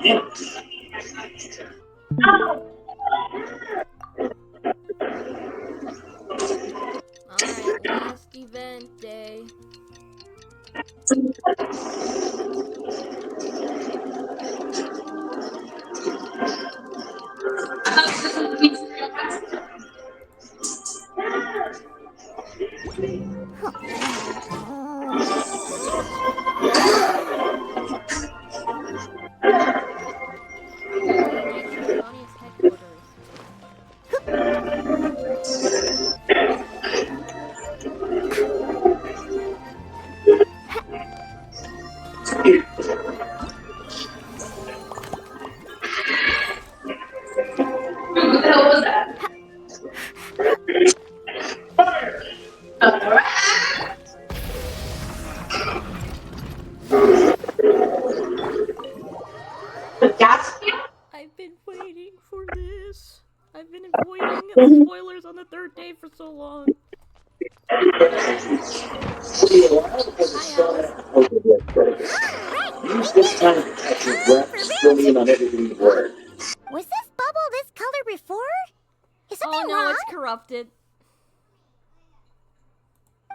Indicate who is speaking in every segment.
Speaker 1: Alright, last event day. Nature Colony's headquarters. I've been waiting for this. I've been avoiding spoilers on the third day for so long. Hi, Alice.
Speaker 2: Use this time to catch your breath, zoom in on every word.
Speaker 3: Was this bubble this color before? Is something
Speaker 1: Oh no,
Speaker 3: wrong?
Speaker 1: it's corrupted.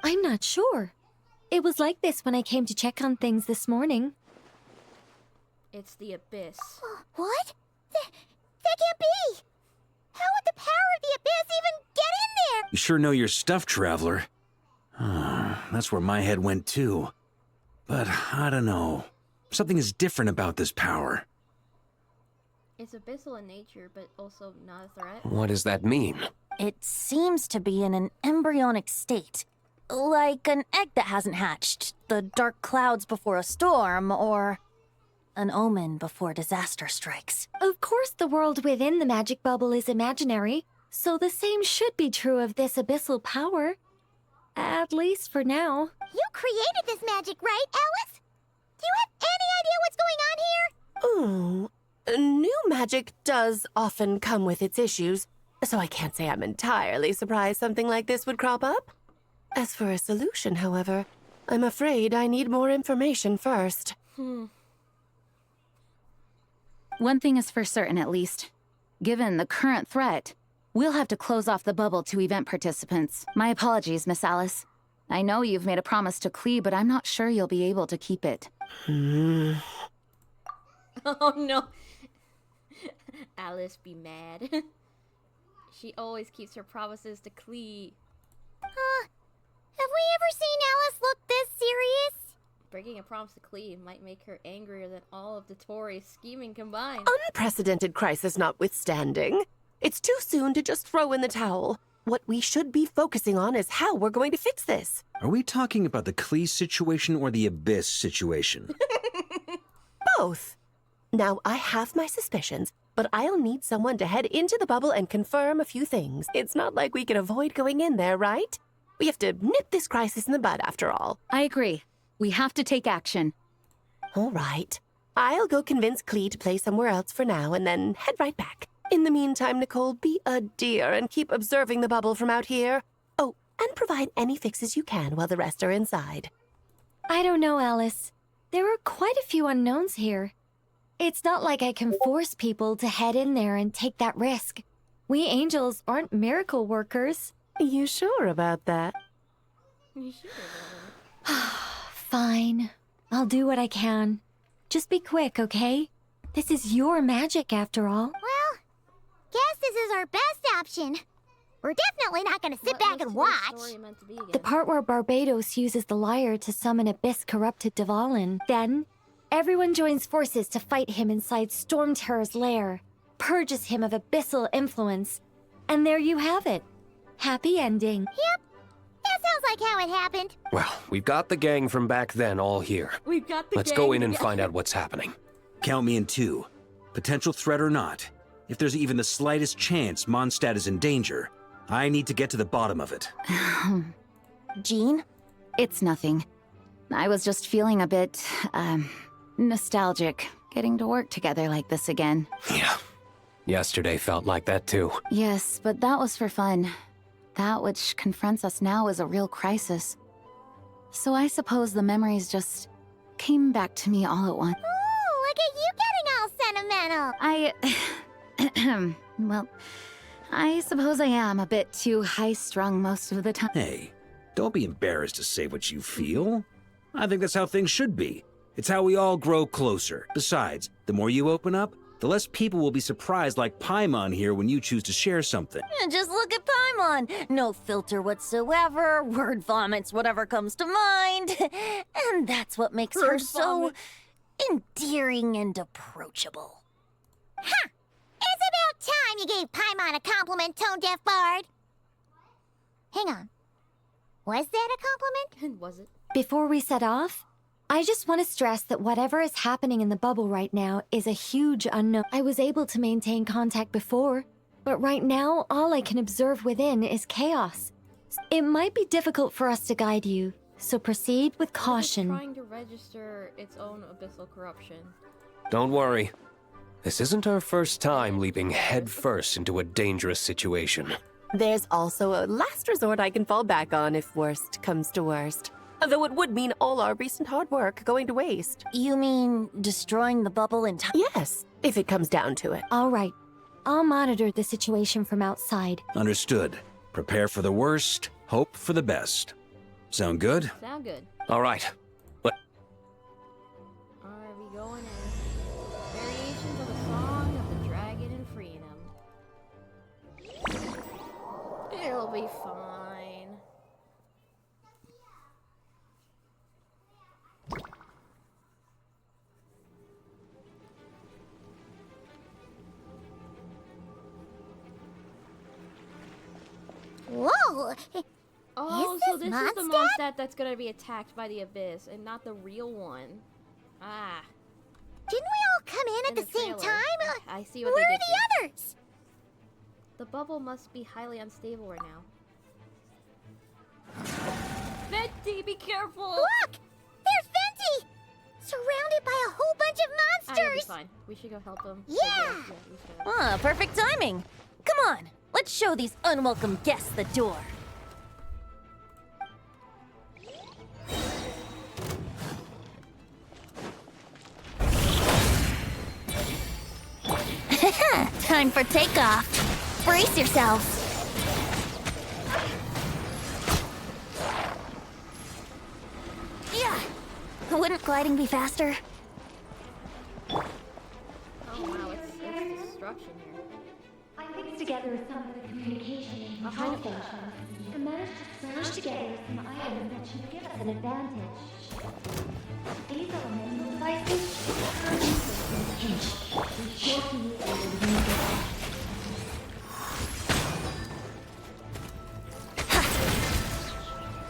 Speaker 4: I'm not sure. It was like this when I came to check on things this morning.
Speaker 1: It's the abyss.
Speaker 3: What? That can't be! How would the power of the abyss even get in there?
Speaker 5: You sure know your stuff, Traveler. That's where my head went too. But I don't know. Something is different about this power.
Speaker 1: It's abyssal in nature, but also not a threat.
Speaker 6: What does that mean?
Speaker 3: It seems to be in an embryonic state. Like an egg that hasn't hatched, the dark clouds before a storm, or an omen before disaster strikes.
Speaker 4: Of course, the world within the magic bubble is imaginary, so the same should be true of this abyssal power. At least for now.
Speaker 3: You created this magic, right, Alice? Do you have any idea what's going on here?
Speaker 7: Ooh, new magic does often come with its issues, so I can't say I'm entirely surprised something like this would crop up. As for a solution, however, I'm afraid I need more information first.
Speaker 8: One thing is for certain, at least. Given the current threat, we'll have to close off the bubble to event participants. My apologies, Miss Alice. I know you've made a promise to Klee, but I'm not sure you'll be able to keep it.
Speaker 1: Oh no. Alice be mad. She always keeps her promises to Klee.
Speaker 3: Have we ever seen Alice look this serious?
Speaker 1: Breaking a promise to Klee might make her angrier than all of the Tories scheming combined.
Speaker 7: Unprecedented crisis notwithstanding, it's too soon to just throw in the towel. What we should be focusing on is how we're going to fix this.
Speaker 5: Are we talking about the Klee situation or the Abyss situation?
Speaker 7: Both. Now, I have my suspicions, but I'll need someone to head into the bubble and confirm a few things. It's not like we can avoid going in there, right? We have to nip this crisis in the bud, after all.
Speaker 8: I agree. We have to take action.
Speaker 7: All right. I'll go convince Klee to play somewhere else for now and then head right back. In the meantime, Nicole, be a dear and keep observing the bubble from out here. Oh, and provide any fixes you can while the rest are inside.
Speaker 4: I don't know, Alice. There are quite a few unknowns here. It's not like I can force people to head in there and take that risk. We angels aren't miracle workers.
Speaker 7: You sure about that?
Speaker 1: You should have.
Speaker 4: Fine. I'll do what I can. Just be quick, okay? This is your magic, after all.
Speaker 3: Well, guess this is our best option. We're definitely not gonna sit back and watch.
Speaker 4: The part where Barbados uses the lyre to summon abyss-corrupted Dvalin. Then, everyone joins forces to fight him inside Storm Terror's lair, purges him of abyssal influence, and there you have it. Happy ending.
Speaker 3: Yep. That sounds like how it happened.
Speaker 6: Well, we've got the gang from back then all here.
Speaker 1: We've got the
Speaker 6: Let's go in and find out what's happening.
Speaker 5: Count me in too. Potential threat or not, if there's even the slightest chance Mondstadt is in danger, I need to get to the bottom of it.
Speaker 3: Jean?
Speaker 8: It's nothing. I was just feeling a bit, nostalgic, getting to work together like this again.
Speaker 6: Yeah. Yesterday felt like that too.
Speaker 8: Yes, but that was for fun. That which confronts us now is a real crisis. So I suppose the memories just came back to me all at once.
Speaker 3: Ooh, look at you getting all
Speaker 4: sentimental.
Speaker 8: Well, I suppose I am a bit too high-strung most of the time.
Speaker 5: Hey, don't be embarrassed to say what you feel. I think that's how things should be. It's how we all grow closer. Besides, the more you open up, the less people will be surprised like Paimon here when you choose to share something.
Speaker 3: And just look at Paimon. No filter whatsoever, word vomits whatever comes to mind. And that's what makes her
Speaker 1: Word
Speaker 3: so
Speaker 1: vomit.
Speaker 3: endearing and approachable.
Speaker 4: Ha! It's about time you gave Paimon a compliment, tone-deaf bard. Hang on. Was that a compliment?
Speaker 1: And was it?
Speaker 4: Before we set off, I just want to stress that whatever is happening in the bubble right now is a huge unknown. I was able to maintain contact before, but right now all I can observe within is chaos. It might be difficult for us to guide you, so proceed with
Speaker 1: It's
Speaker 4: caution.
Speaker 1: trying to register its own abyssal corruption.
Speaker 6: Don't worry. This isn't our first time leaping headfirst into a dangerous situation.
Speaker 7: There's also a last resort I can fall back on if worst comes to worst. Though it would mean all our recent hard work going to waste.
Speaker 3: You mean destroying the bubble entirely?
Speaker 7: Yes, if it comes down to it.
Speaker 4: All right. I'll monitor the situation from outside.
Speaker 5: Understood. Prepare for the worst, hope for the best. Sound good?
Speaker 1: Sound good.
Speaker 6: All right.
Speaker 1: Alright, we going in. Variations of a song of the dragon and freeing him. It'll be fine.
Speaker 4: Whoa!
Speaker 1: Oh,
Speaker 4: Is
Speaker 1: so
Speaker 4: this
Speaker 1: this is the
Speaker 4: Mondstadt?
Speaker 1: Mondstadt that's gonna be attacked by the Abyss, and not the real one. Ah.
Speaker 4: Didn't we all come in
Speaker 1: in
Speaker 4: at the same
Speaker 1: trailer.
Speaker 4: time?
Speaker 1: I see what
Speaker 4: Where
Speaker 1: they
Speaker 4: are
Speaker 1: did
Speaker 4: the
Speaker 1: here.
Speaker 4: others?
Speaker 1: The bubble must be highly unstable right now. Venti, be careful!
Speaker 4: Look! There's Venti! Surrounded by a whole bunch of
Speaker 1: Ah, he'll be
Speaker 4: monsters!
Speaker 1: fine. We should go help him.
Speaker 4: Yeah.
Speaker 1: we should.
Speaker 3: Ah, perfect timing. Come on, let's show these unwelcome guests the door. Time for takeoff. Brace yourselves. Yeah. Wouldn't gliding be faster?
Speaker 1: Oh wow, it's destruction here.
Speaker 9: I fixed together some of the communication and
Speaker 1: Uh-huh.
Speaker 9: control stations and managed to smash together some items that should give us an advantage. These elemental devices are useless in a pinch. Be sure to use them when you get out.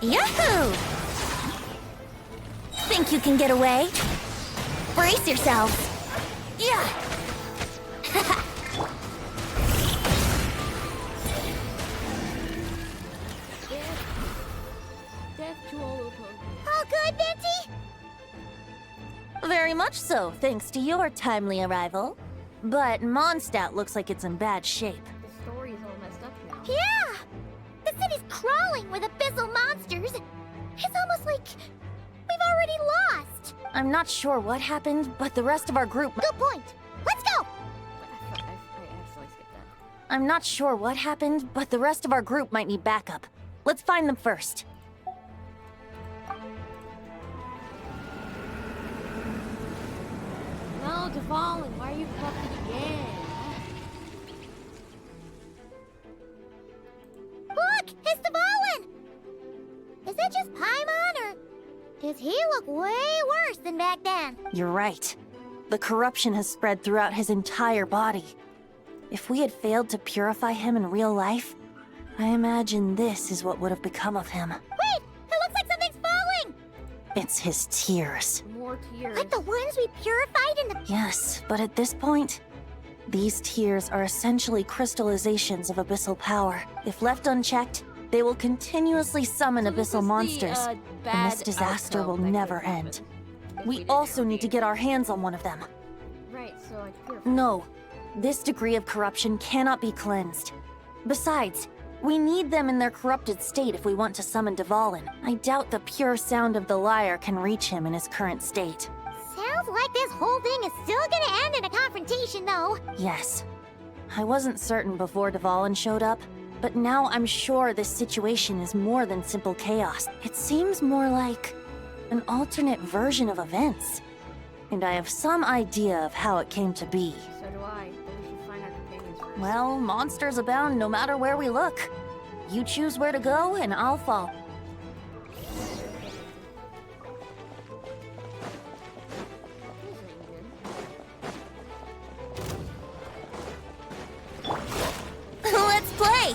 Speaker 3: Yahoo! Think you can get away? Brace yourselves. Yeah.
Speaker 1: Death to all of them.
Speaker 4: All good, Venti?
Speaker 3: Very much so, thanks to your timely arrival. But Mondstadt looks like it's in bad shape.
Speaker 1: The story is all messed up now.
Speaker 4: Yeah! The city's crawling with abyssal monsters. It's almost like we've already lost.
Speaker 3: I'm not sure what happened, but the rest of our group...
Speaker 4: Good point. Let's go!
Speaker 1: I accidentally skipped that.
Speaker 3: I'm not sure what happened, but the rest of our group might need backup. Let's find them first.
Speaker 1: No, Devalin, why are you puffing again?
Speaker 4: Look! It's the Bolin! Is that just Paimon, or does he look way worse than back then?
Speaker 3: You're right. The corruption has spread throughout his entire body. If we had failed to purify him in real life, I imagine this is what would have become of him.
Speaker 4: Wait! It looks like something's falling!
Speaker 3: It's his tears.
Speaker 1: More tears.
Speaker 4: Like the ones we purified in the...
Speaker 3: Yes, but at this point, these tears are essentially crystallizations of abyssal power. If left unchecked, they will continuously summon
Speaker 1: So this
Speaker 3: abyssal
Speaker 1: is
Speaker 3: monsters,
Speaker 1: the,
Speaker 3: and
Speaker 1: bad
Speaker 3: this disaster will
Speaker 1: outcome that
Speaker 3: never
Speaker 1: could've
Speaker 3: end.
Speaker 1: happened if
Speaker 3: We
Speaker 1: didn't
Speaker 3: also need to
Speaker 1: intervene.
Speaker 3: get our hands on one of them.
Speaker 1: Right, so I purified.
Speaker 3: No, this degree of corruption cannot be cleansed. Besides, we need them in their corrupted state if we want to summon Devalin. I doubt the pure sound of the lyre can reach him in his current state.
Speaker 4: Sounds like this whole thing is still gonna end in a confrontation.
Speaker 9: explanation, though.
Speaker 3: Yes. I wasn't certain before Dvalin showed up, but now I'm sure this situation is more than simple chaos. It seems more like an alternate version of events. And I have some idea of how it came to be.
Speaker 1: So do I, but we should find our companions first.
Speaker 3: Well, monsters abound no matter where we look. You choose where to go, and I'll follow. Let's play!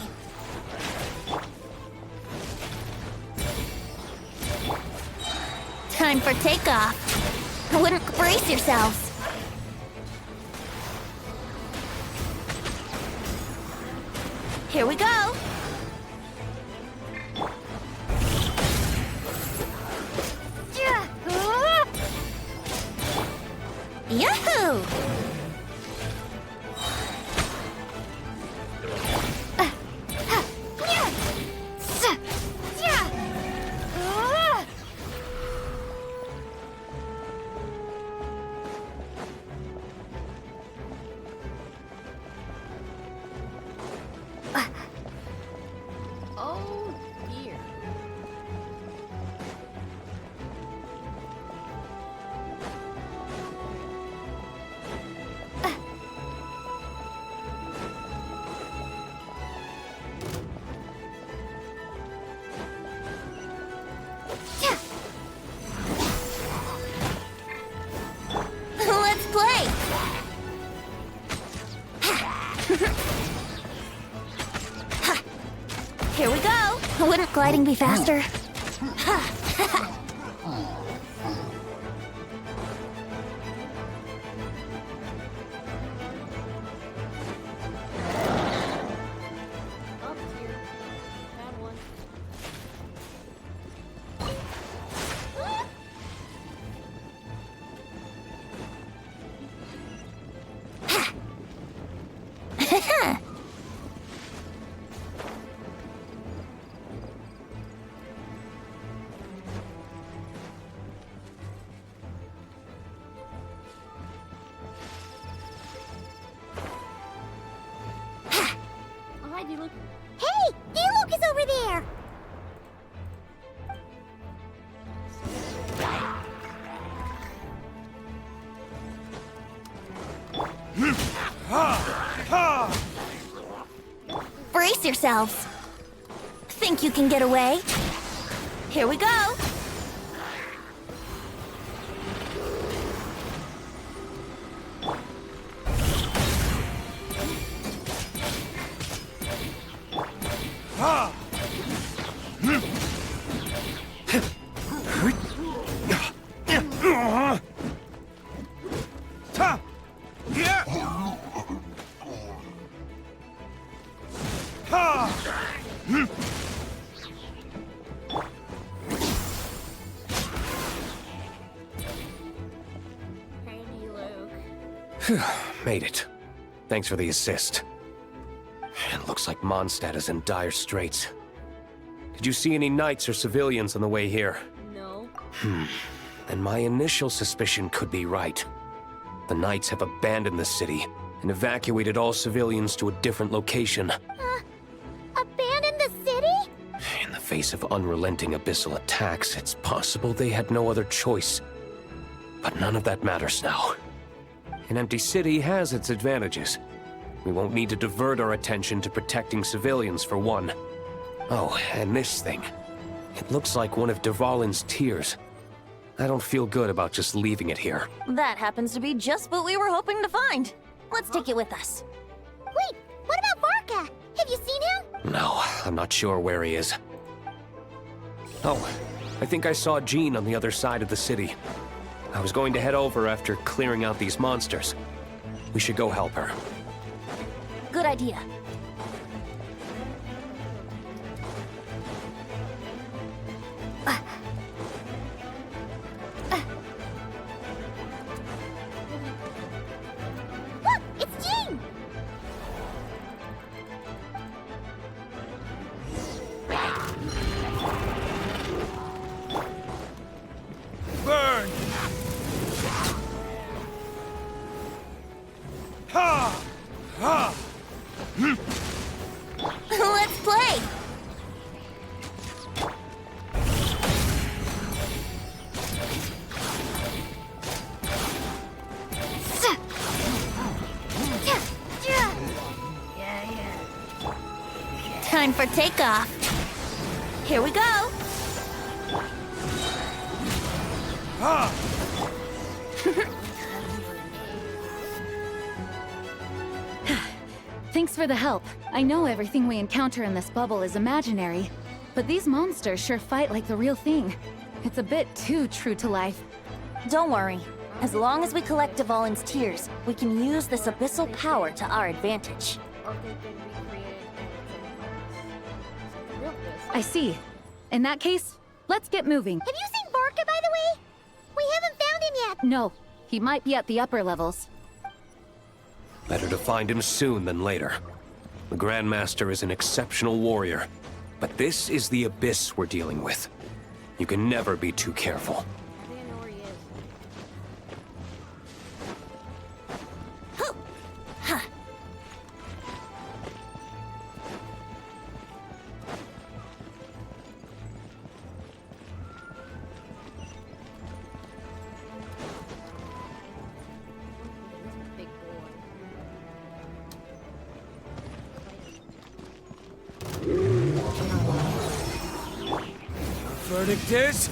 Speaker 3: Time for takeoff. Wouldn't brace yourselves. Here we go. Yahoo!
Speaker 1: Oh dear.
Speaker 3: Let's play! Here we go! Wouldn't gliding be faster?
Speaker 1: Up here. Bad one. Oh, hi, D-Luke.
Speaker 9: Hey, D-Luke is over there!
Speaker 3: Brace yourselves. Think you can get away? Here we go.
Speaker 1: Hey, D-Luke.
Speaker 6: Made it. Thanks for the assist. It looks like Mondstadt is in dire straits. Did you see any knights or civilians on the way here?
Speaker 1: No.
Speaker 6: And my initial suspicion could be right. The knights have abandoned the city and evacuated all civilians to a different location.
Speaker 9: Abandon the city?
Speaker 6: In the face of unrelenting abyssal attacks, it's possible they had no other choice. But none of that matters now. An empty city has its advantages. We won't need to divert our attention to protecting civilians, for one. Oh, and this thing. It looks like one of Dvalin's tears. I don't feel good about just leaving it here.
Speaker 3: That happens to be just what we were hoping to find. Let's take it with us.
Speaker 9: Wait, what about Varka? Have you seen him?
Speaker 6: No, I'm not sure where he is. Oh, I think I saw Jean on the other side of the city. I was going to head over after clearing out these monsters. We should go help her.
Speaker 3: Good idea.
Speaker 9: Look, it's Jean!
Speaker 3: Let's play! Time for takeoff. Here we go.
Speaker 8: Thanks for the help. I know everything we encounter in this bubble is imaginary, but these monsters sure fight like the real thing. It's a bit too true to life.
Speaker 3: Don't worry. As long as we collect Dvalin's tears, we can use this abyssal power to our advantage.
Speaker 1: Or they've been recreated and it's in the past.
Speaker 8: I see. In that case, let's get moving.
Speaker 9: Have you seen Vorka, by the way? We haven't found him yet.
Speaker 8: No, he might be at the upper levels.
Speaker 6: Better to find him soon than later. The Grandmaster is an exceptional warrior, but this is the abyss we're dealing with. You can never be too careful.
Speaker 1: I think I know where he is. Big boy.
Speaker 10: Verdict is...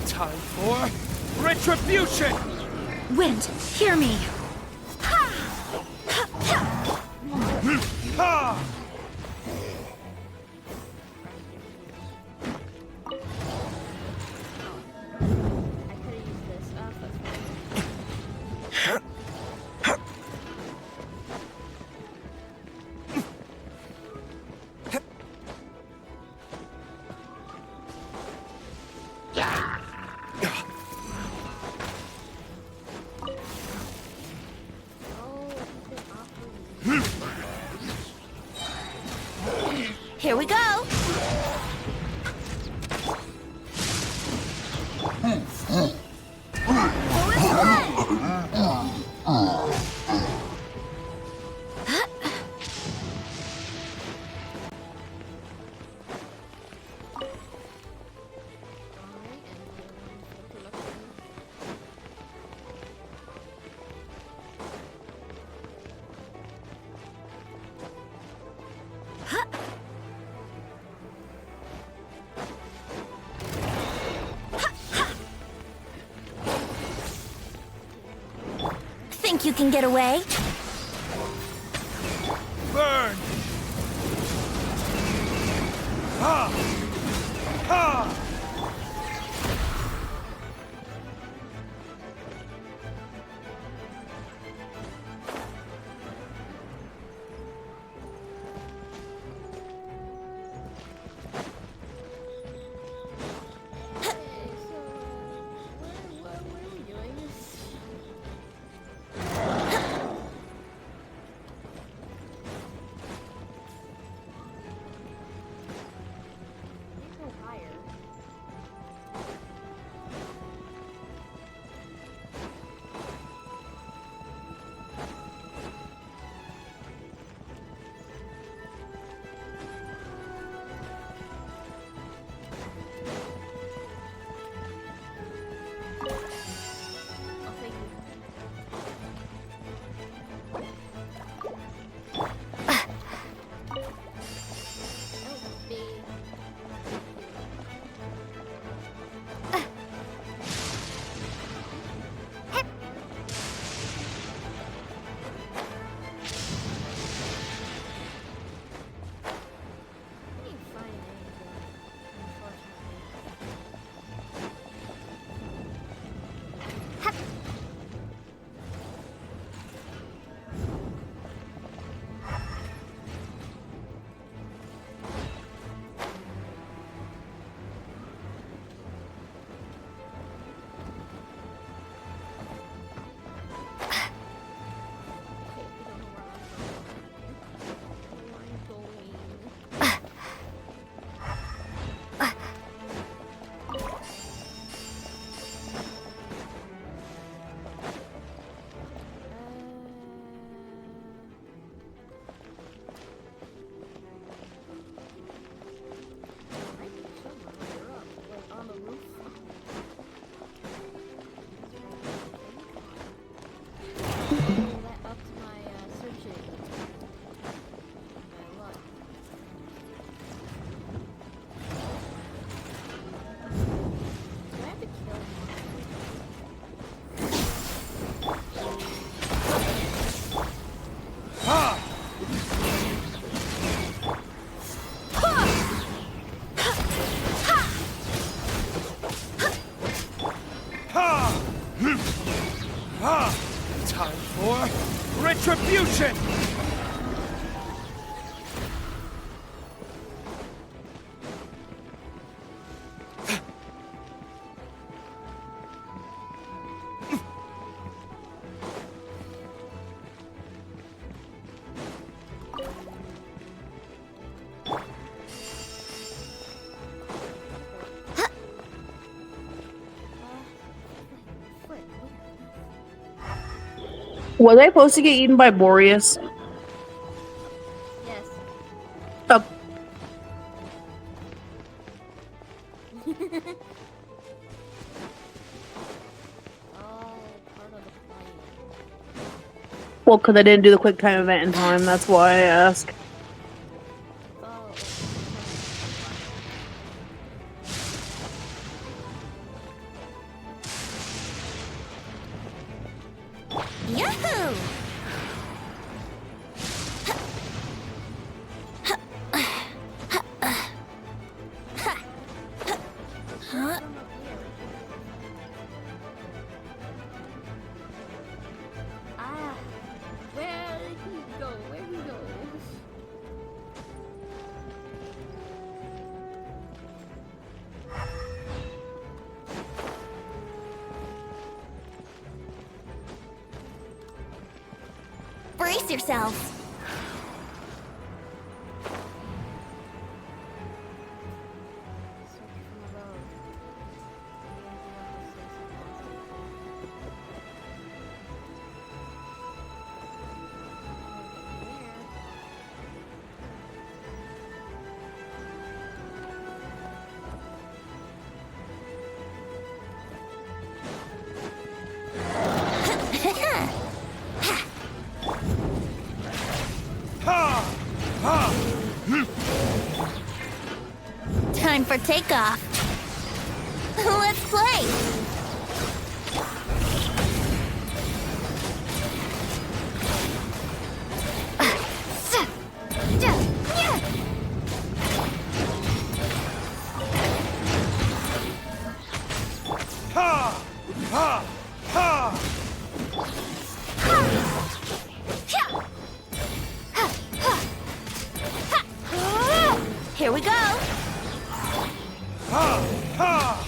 Speaker 10: Time for retribution!
Speaker 8: Wind, hear me!
Speaker 1: I could have used this. That's fine.
Speaker 3: Here we go. Think you can get away?
Speaker 10: Burn! Ha! Ha!
Speaker 1: What are we doing? Go higher.
Speaker 10: for retribution!
Speaker 11: Was I supposed to get eaten by Boreas?
Speaker 1: Yes.
Speaker 11: Oh,
Speaker 1: All part of the plan.
Speaker 11: well, because I didn't do the quick time event in time. That's why I ask.
Speaker 1: Oh.
Speaker 3: Yahoo! Huh?
Speaker 1: Ah, where did he go? Where did he go?
Speaker 3: Brace yourselves. Time for takeoff. Let's play.
Speaker 10: Ha! Ha! Ha!
Speaker 3: Here we go.
Speaker 10: Ha! Ha!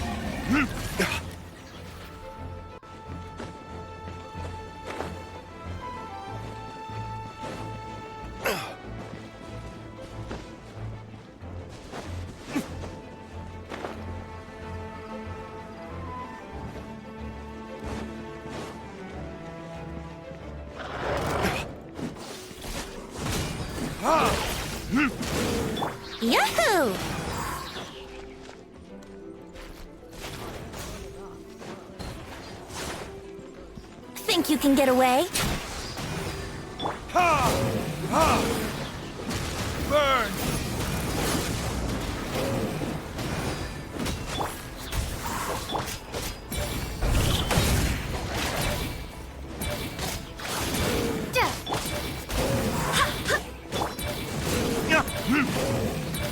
Speaker 3: Yahoo! Think you can get away?
Speaker 10: Ha! Ha! Burn!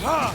Speaker 10: Ha!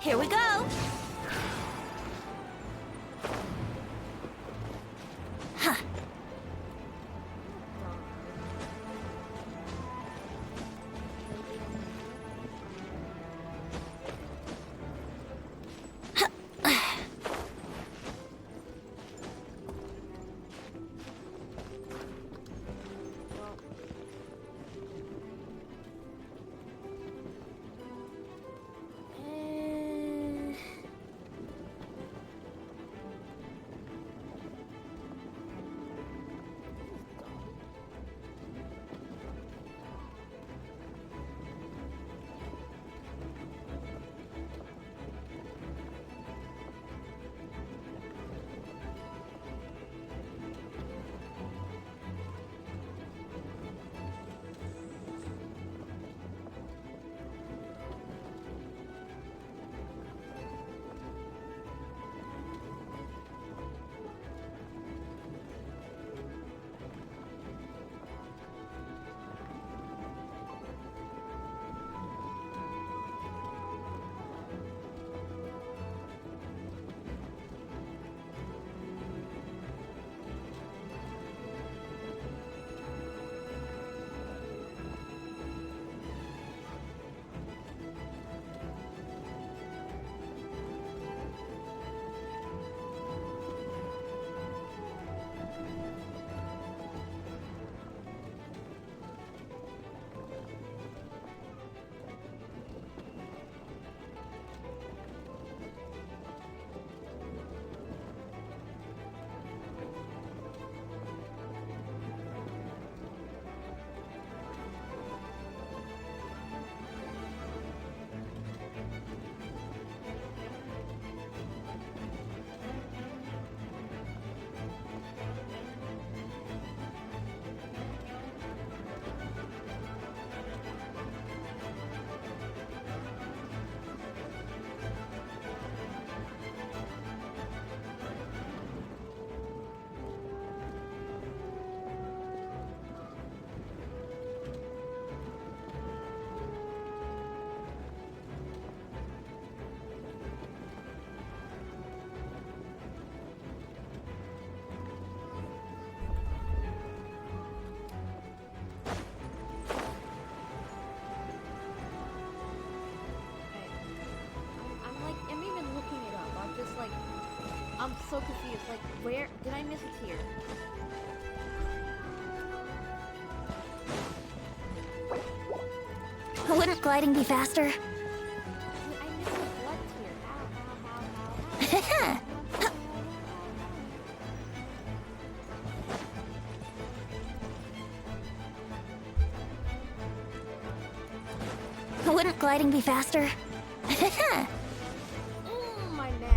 Speaker 3: Here we go! Huh.
Speaker 1: I'm so confused. Like, where did I miss a tier?
Speaker 3: Wouldn't gliding be faster?
Speaker 1: I missed a blood tier. Ow, ow, ow, ow.
Speaker 3: Wouldn't gliding be faster?
Speaker 1: Oh, my man.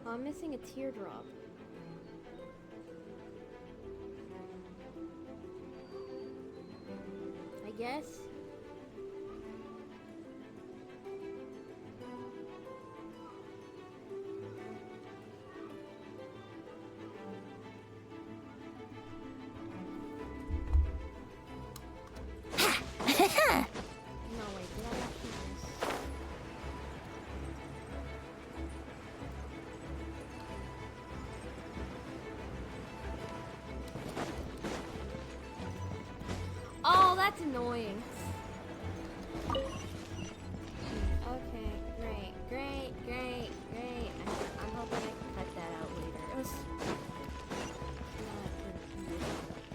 Speaker 1: I'm missing a teardrop. I guess. No, wait, did I actually miss? Oh, that's annoying. Okay, great. I'm hoping I can cut that out later.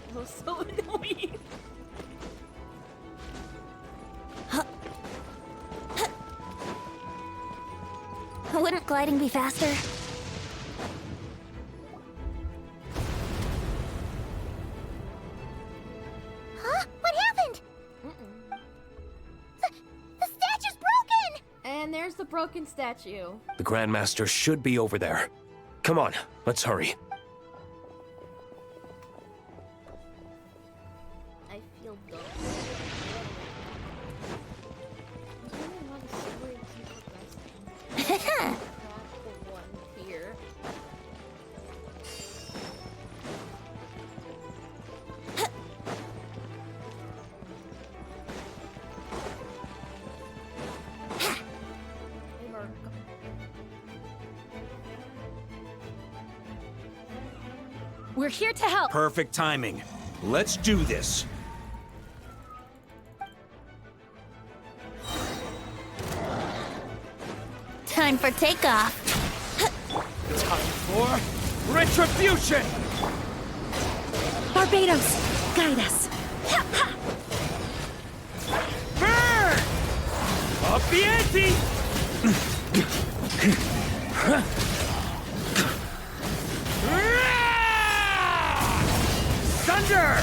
Speaker 1: It was so annoying.
Speaker 3: Wouldn't gliding be faster?
Speaker 9: Huh? What happened? The statue's broken!
Speaker 1: And there's the broken statue.
Speaker 6: The Grandmaster should be over there. Come on, let's hurry.
Speaker 1: I feel dumb. One here. Hey, Mark.
Speaker 8: We're here to help.
Speaker 5: Perfect timing. Let's do this.
Speaker 3: Time for takeoff.
Speaker 10: Time for retribution!
Speaker 4: Barbados, guide us.
Speaker 10: Burn! Up the ante! Thunder!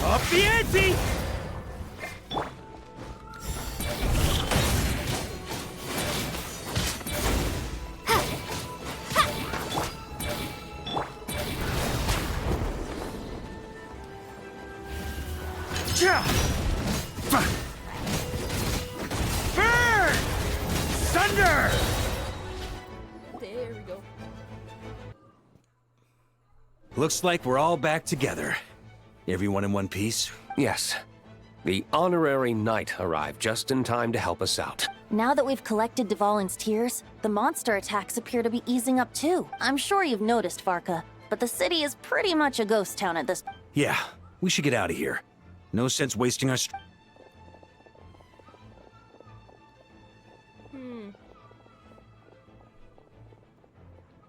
Speaker 10: Up the ante! Burn! Thunder!
Speaker 1: There we go.
Speaker 5: Looks like we're all back together. Everyone in one piece?
Speaker 6: Yes. The honorary knight arrived just in time to help us out.
Speaker 3: Now that we've collected Dvalin's tears, the monster attacks appear to be easing up too. I'm sure you've noticed, Farka, but the city is pretty much a ghost town at this.
Speaker 5: Yeah, we should get out of here. No sense wasting our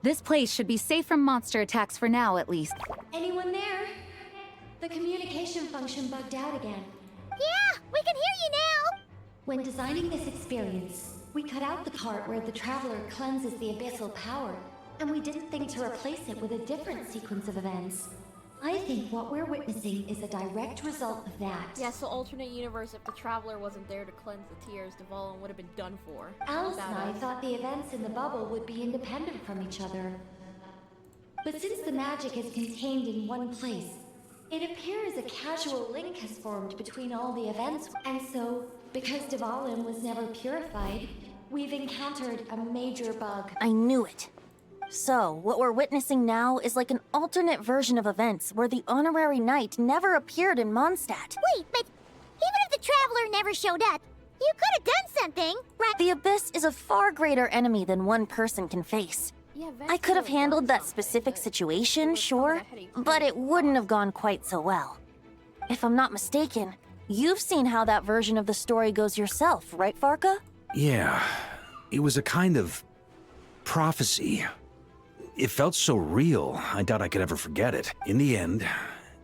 Speaker 8: This place should be safe from monster attacks for now, at least.
Speaker 9: Anyone there?
Speaker 4: The communication function bugged out again.
Speaker 9: Yeah, we can hear you now!
Speaker 4: When designing this experience, we cut out the part where the Traveler cleanses the abyssal power, and we didn't think to replace it with a different sequence of events. I think what we're witnessing is a direct result of that.
Speaker 1: Yeah, so alternate universe, if the Traveler wasn't there to cleanse the tears, Dvalin would have been done for.
Speaker 4: Alice and I
Speaker 1: Badass.
Speaker 4: thought the events in the bubble would be independent from each other. But since the magic is contained in one place, it appears a casual link has formed between all the events. And so, because Dvalin was never purified, we've encountered a major bug.
Speaker 3: I knew it. So, what we're witnessing now is like an alternate version of events where the honorary knight never appeared in Mondstadt.
Speaker 9: Wait, but even if the Traveler never showed up, you could have done something, right?
Speaker 3: The Abyss is a far greater enemy than one person can face.
Speaker 1: Yeah,
Speaker 3: I could have
Speaker 1: Vance
Speaker 3: handled
Speaker 1: done
Speaker 3: that specific
Speaker 1: something,
Speaker 3: situation,
Speaker 1: it was
Speaker 3: sure,
Speaker 1: some of the headache
Speaker 3: but it wouldn't have gone quite so well. If I'm not mistaken, you've seen how that version of the story goes yourself, right, Farka?
Speaker 5: Yeah, it was a kind of prophecy. It felt so real, I doubt I could ever forget it. In the end,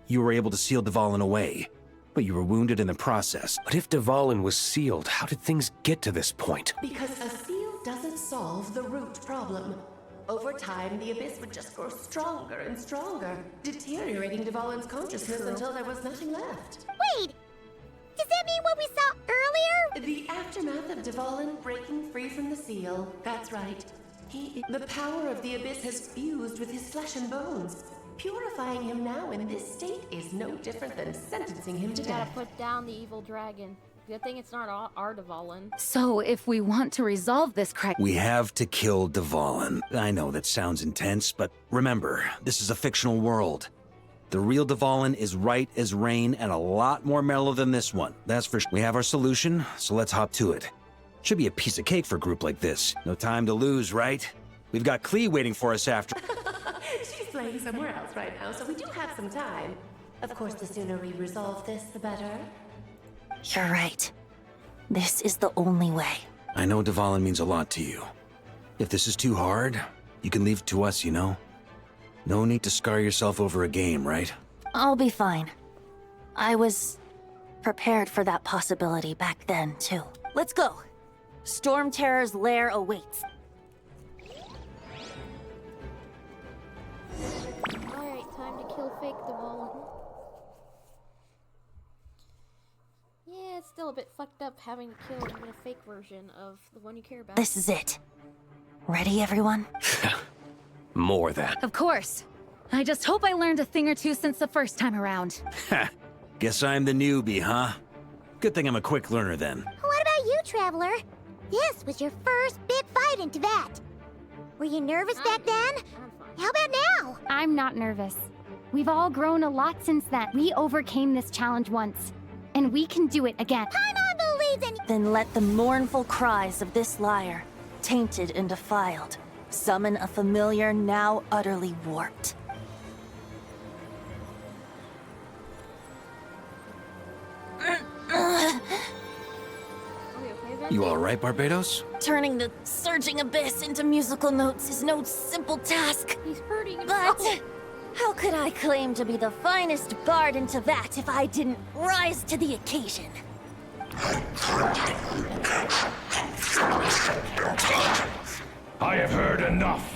Speaker 5: you were able to seal Dvalin away, but you were wounded in the process.
Speaker 6: But if Dvalin was sealed, how did things get to this point?
Speaker 7: Because a seal doesn't solve the root problem. Over time, the abyss would just grow stronger and stronger, deteriorating Dvalin's consciousness until there was nothing left.
Speaker 9: Wait! Does that mean what we saw earlier?
Speaker 7: The aftermath of Dvalin breaking free from the seal. That's right. The power of the abyss has fused with his flesh and bones. Purifying him now in this state is no different than sentencing him to
Speaker 1: You gotta
Speaker 7: death.
Speaker 1: put down the evil dragon. Good thing it's not our Dvalin.
Speaker 8: So, if we want to resolve this crisis,
Speaker 5: We have to kill Dvalin. I know that sounds intense, but remember, this is a fictional world. The real Dvalin is right as rain and a lot more mellow than this one. That's for sure. We have our solution, so let's hop to it. Should be a piece of cake for a group like this. No time to lose, right? We've got Klee waiting for us after.
Speaker 7: She's playing somewhere else right now, so we do have some time. Of course, the sooner we resolve this, the better.
Speaker 3: You're right. This is the only way.
Speaker 5: I know Dvalin means a lot to you. If this is too hard, you can leave it to us, you know? No need to scar yourself over a game, right?
Speaker 3: I'll be fine. I was prepared for that possibility back then, too. Let's go. Storm Terror's lair awaits.
Speaker 1: still a bit fucked up having to kill even a fake version of the one you care about.
Speaker 3: This is it. Ready, everyone?
Speaker 6: More than.
Speaker 8: Of course. I just hope I learned a thing or two since the first time around.
Speaker 5: Ha! Guess I'm the newbie, huh? Good thing I'm a quick learner then.
Speaker 9: What about you, Traveler? This was your first big fight into that. Were you nervous back then? How about now?
Speaker 12: I'm not nervous. We've all grown a lot since then. We overcame this challenge once, and we can do it again.
Speaker 9: Paimon believes in you.
Speaker 3: Then let the mournful cries of this lyre, tainted and defiled, summon a familiar now utterly warped.
Speaker 5: You alright, Barbados?
Speaker 3: Turning the surging abyss into musical notes is no simple task.
Speaker 1: He's hurting
Speaker 3: But
Speaker 1: himself.
Speaker 3: how could I claim to be the finest bard into that if I didn't rise to the occasion?
Speaker 10: I have heard enough.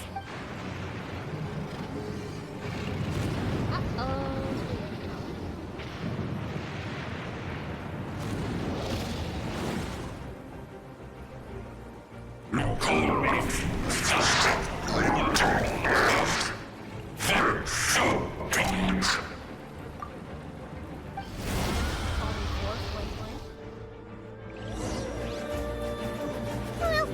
Speaker 9: Well,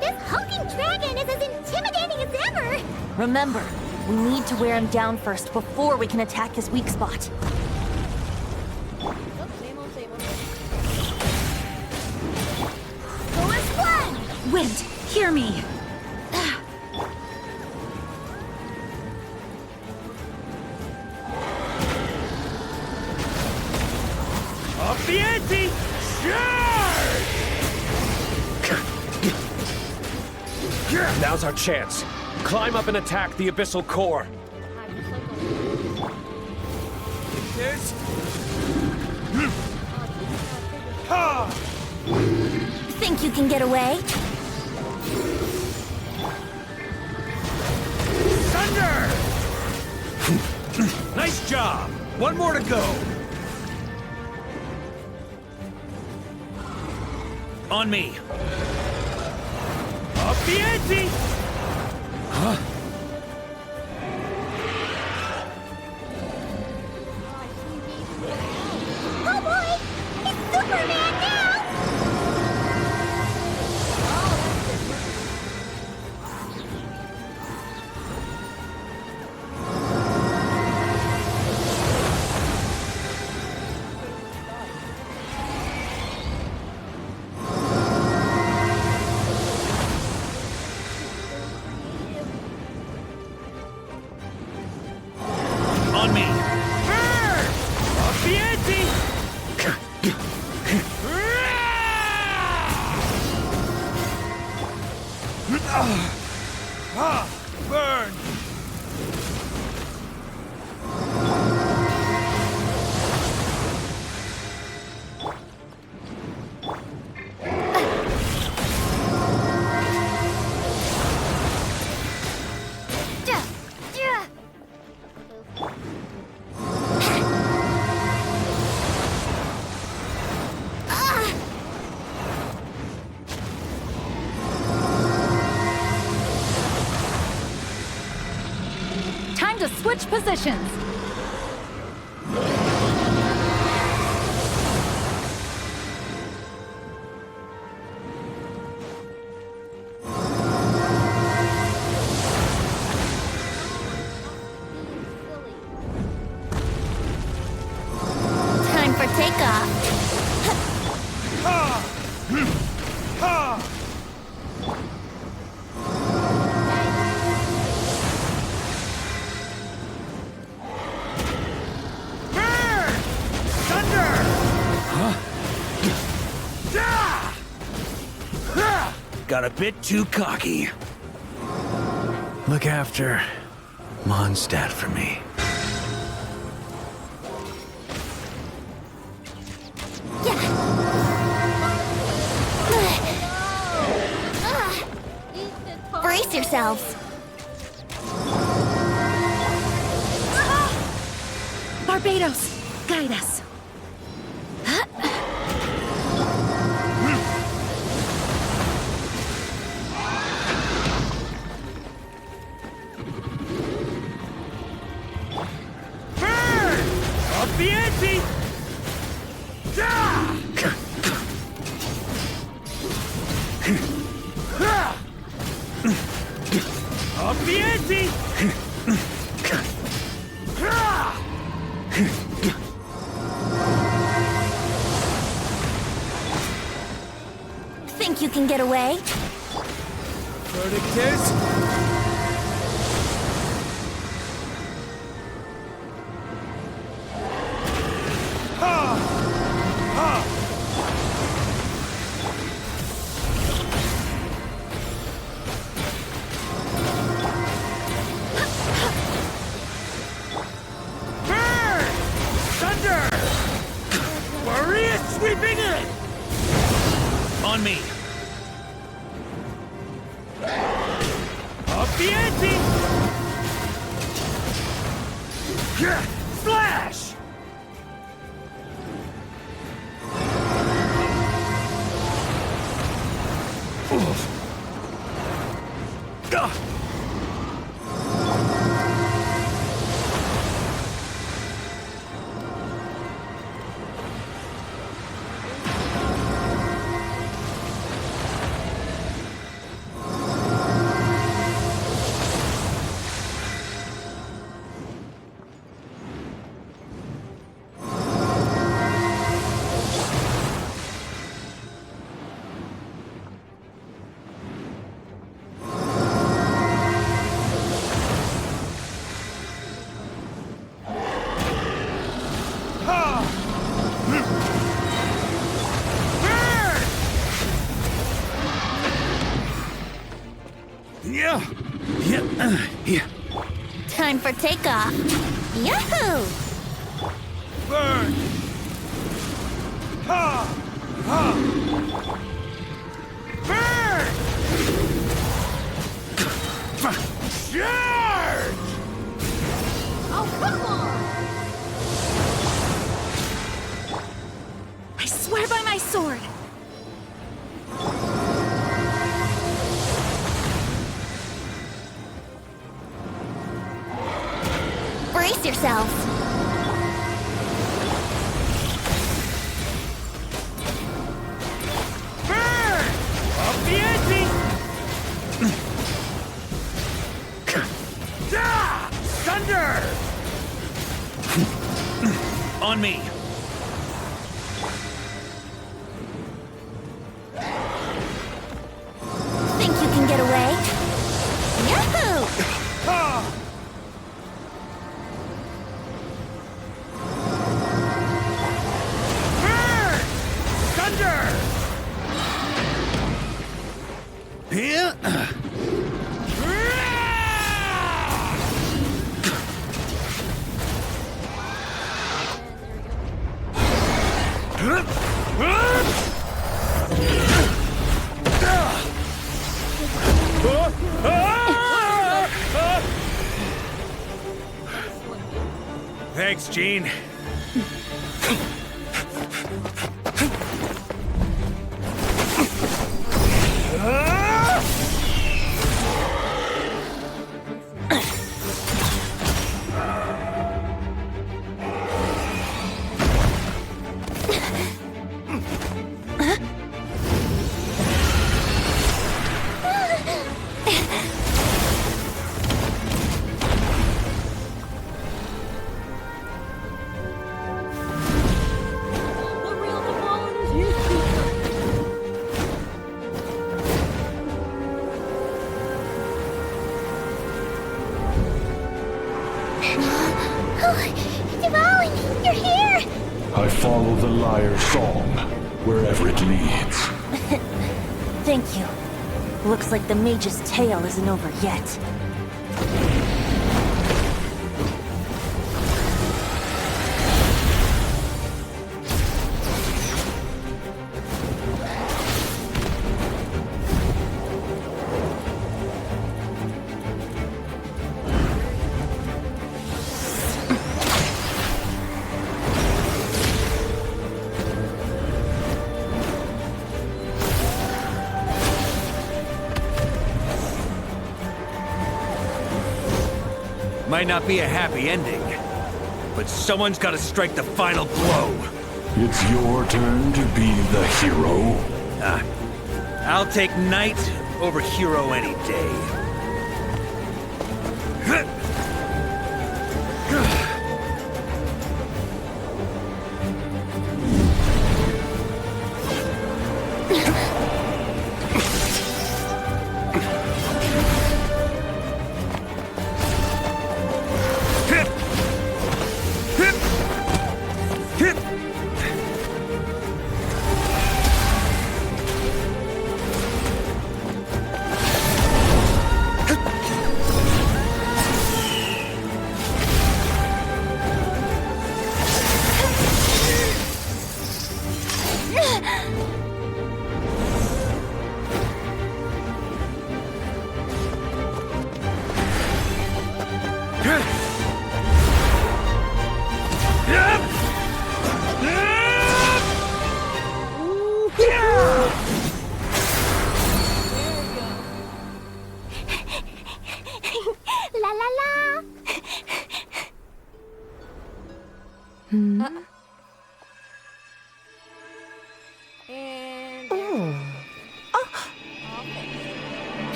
Speaker 9: this hulking dragon is as intimidating as ever.
Speaker 3: Remember, we need to wear him down first before we can attack his weak spot.
Speaker 1: Oh, same old, same old.
Speaker 3: Fullest one!
Speaker 8: Wind, hear me!
Speaker 10: Up the ante! Charge!
Speaker 6: Now's our chance. Climb up and attack the abyssal core.
Speaker 10: This. Ha!
Speaker 3: Think you can get away?
Speaker 10: Thunder!
Speaker 5: Nice job! One more to go! On me!
Speaker 10: Up the ante!
Speaker 5: Huh?
Speaker 9: Oh boy! It's Superman now!
Speaker 5: On me!
Speaker 10: Burn! Up the ante! Ah! Burn!
Speaker 8: Time to switch positions!
Speaker 3: Time for takeoff.
Speaker 10: Ha! Ha! Burn! Thunder! Yeah! Ha!
Speaker 5: Got a bit too cocky. Look after Mondstadt for me.
Speaker 3: Brace yourselves.
Speaker 8: Barbados, guide us.
Speaker 10: Up the ante!
Speaker 3: Think you can get away?
Speaker 10: Verdict is... Sweeping in!
Speaker 5: On me.
Speaker 10: Up the ante! Splash!
Speaker 5: Yeah.
Speaker 3: Time for takeoff. Yahoo!
Speaker 10: Burn! Ha! Ha! Burn! Charge!
Speaker 3: Oh, come on!
Speaker 8: I swear by my sword!
Speaker 3: Brace yourselves!
Speaker 10: Burn! Up the ante! Thunder!
Speaker 5: On me.
Speaker 3: Think you can get away? Yahoo!
Speaker 10: Ha! Burn! Thunder!
Speaker 5: Here.
Speaker 10: Thanks, Gene.
Speaker 1: The real Devon is here.
Speaker 12: Devon, you're here!
Speaker 13: I follow the lyre's song, wherever it leads.
Speaker 3: Thank you. Looks like the mage's tale isn't over yet.
Speaker 5: Might not be a happy ending, but someone's got to strike the final blow.
Speaker 13: It's your turn to be the hero.
Speaker 5: I'll take knight over hero any day.
Speaker 9: La la la!
Speaker 1: And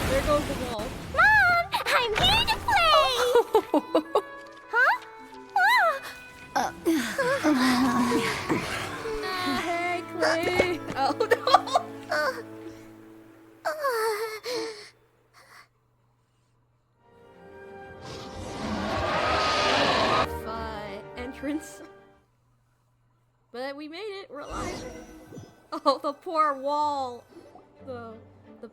Speaker 1: there goes the wall.
Speaker 9: Mom, I'm here to play! Huh?
Speaker 1: Hey, Clay. Oh no. Entrance. But we made it. We're alive. Oh, the poor wall. The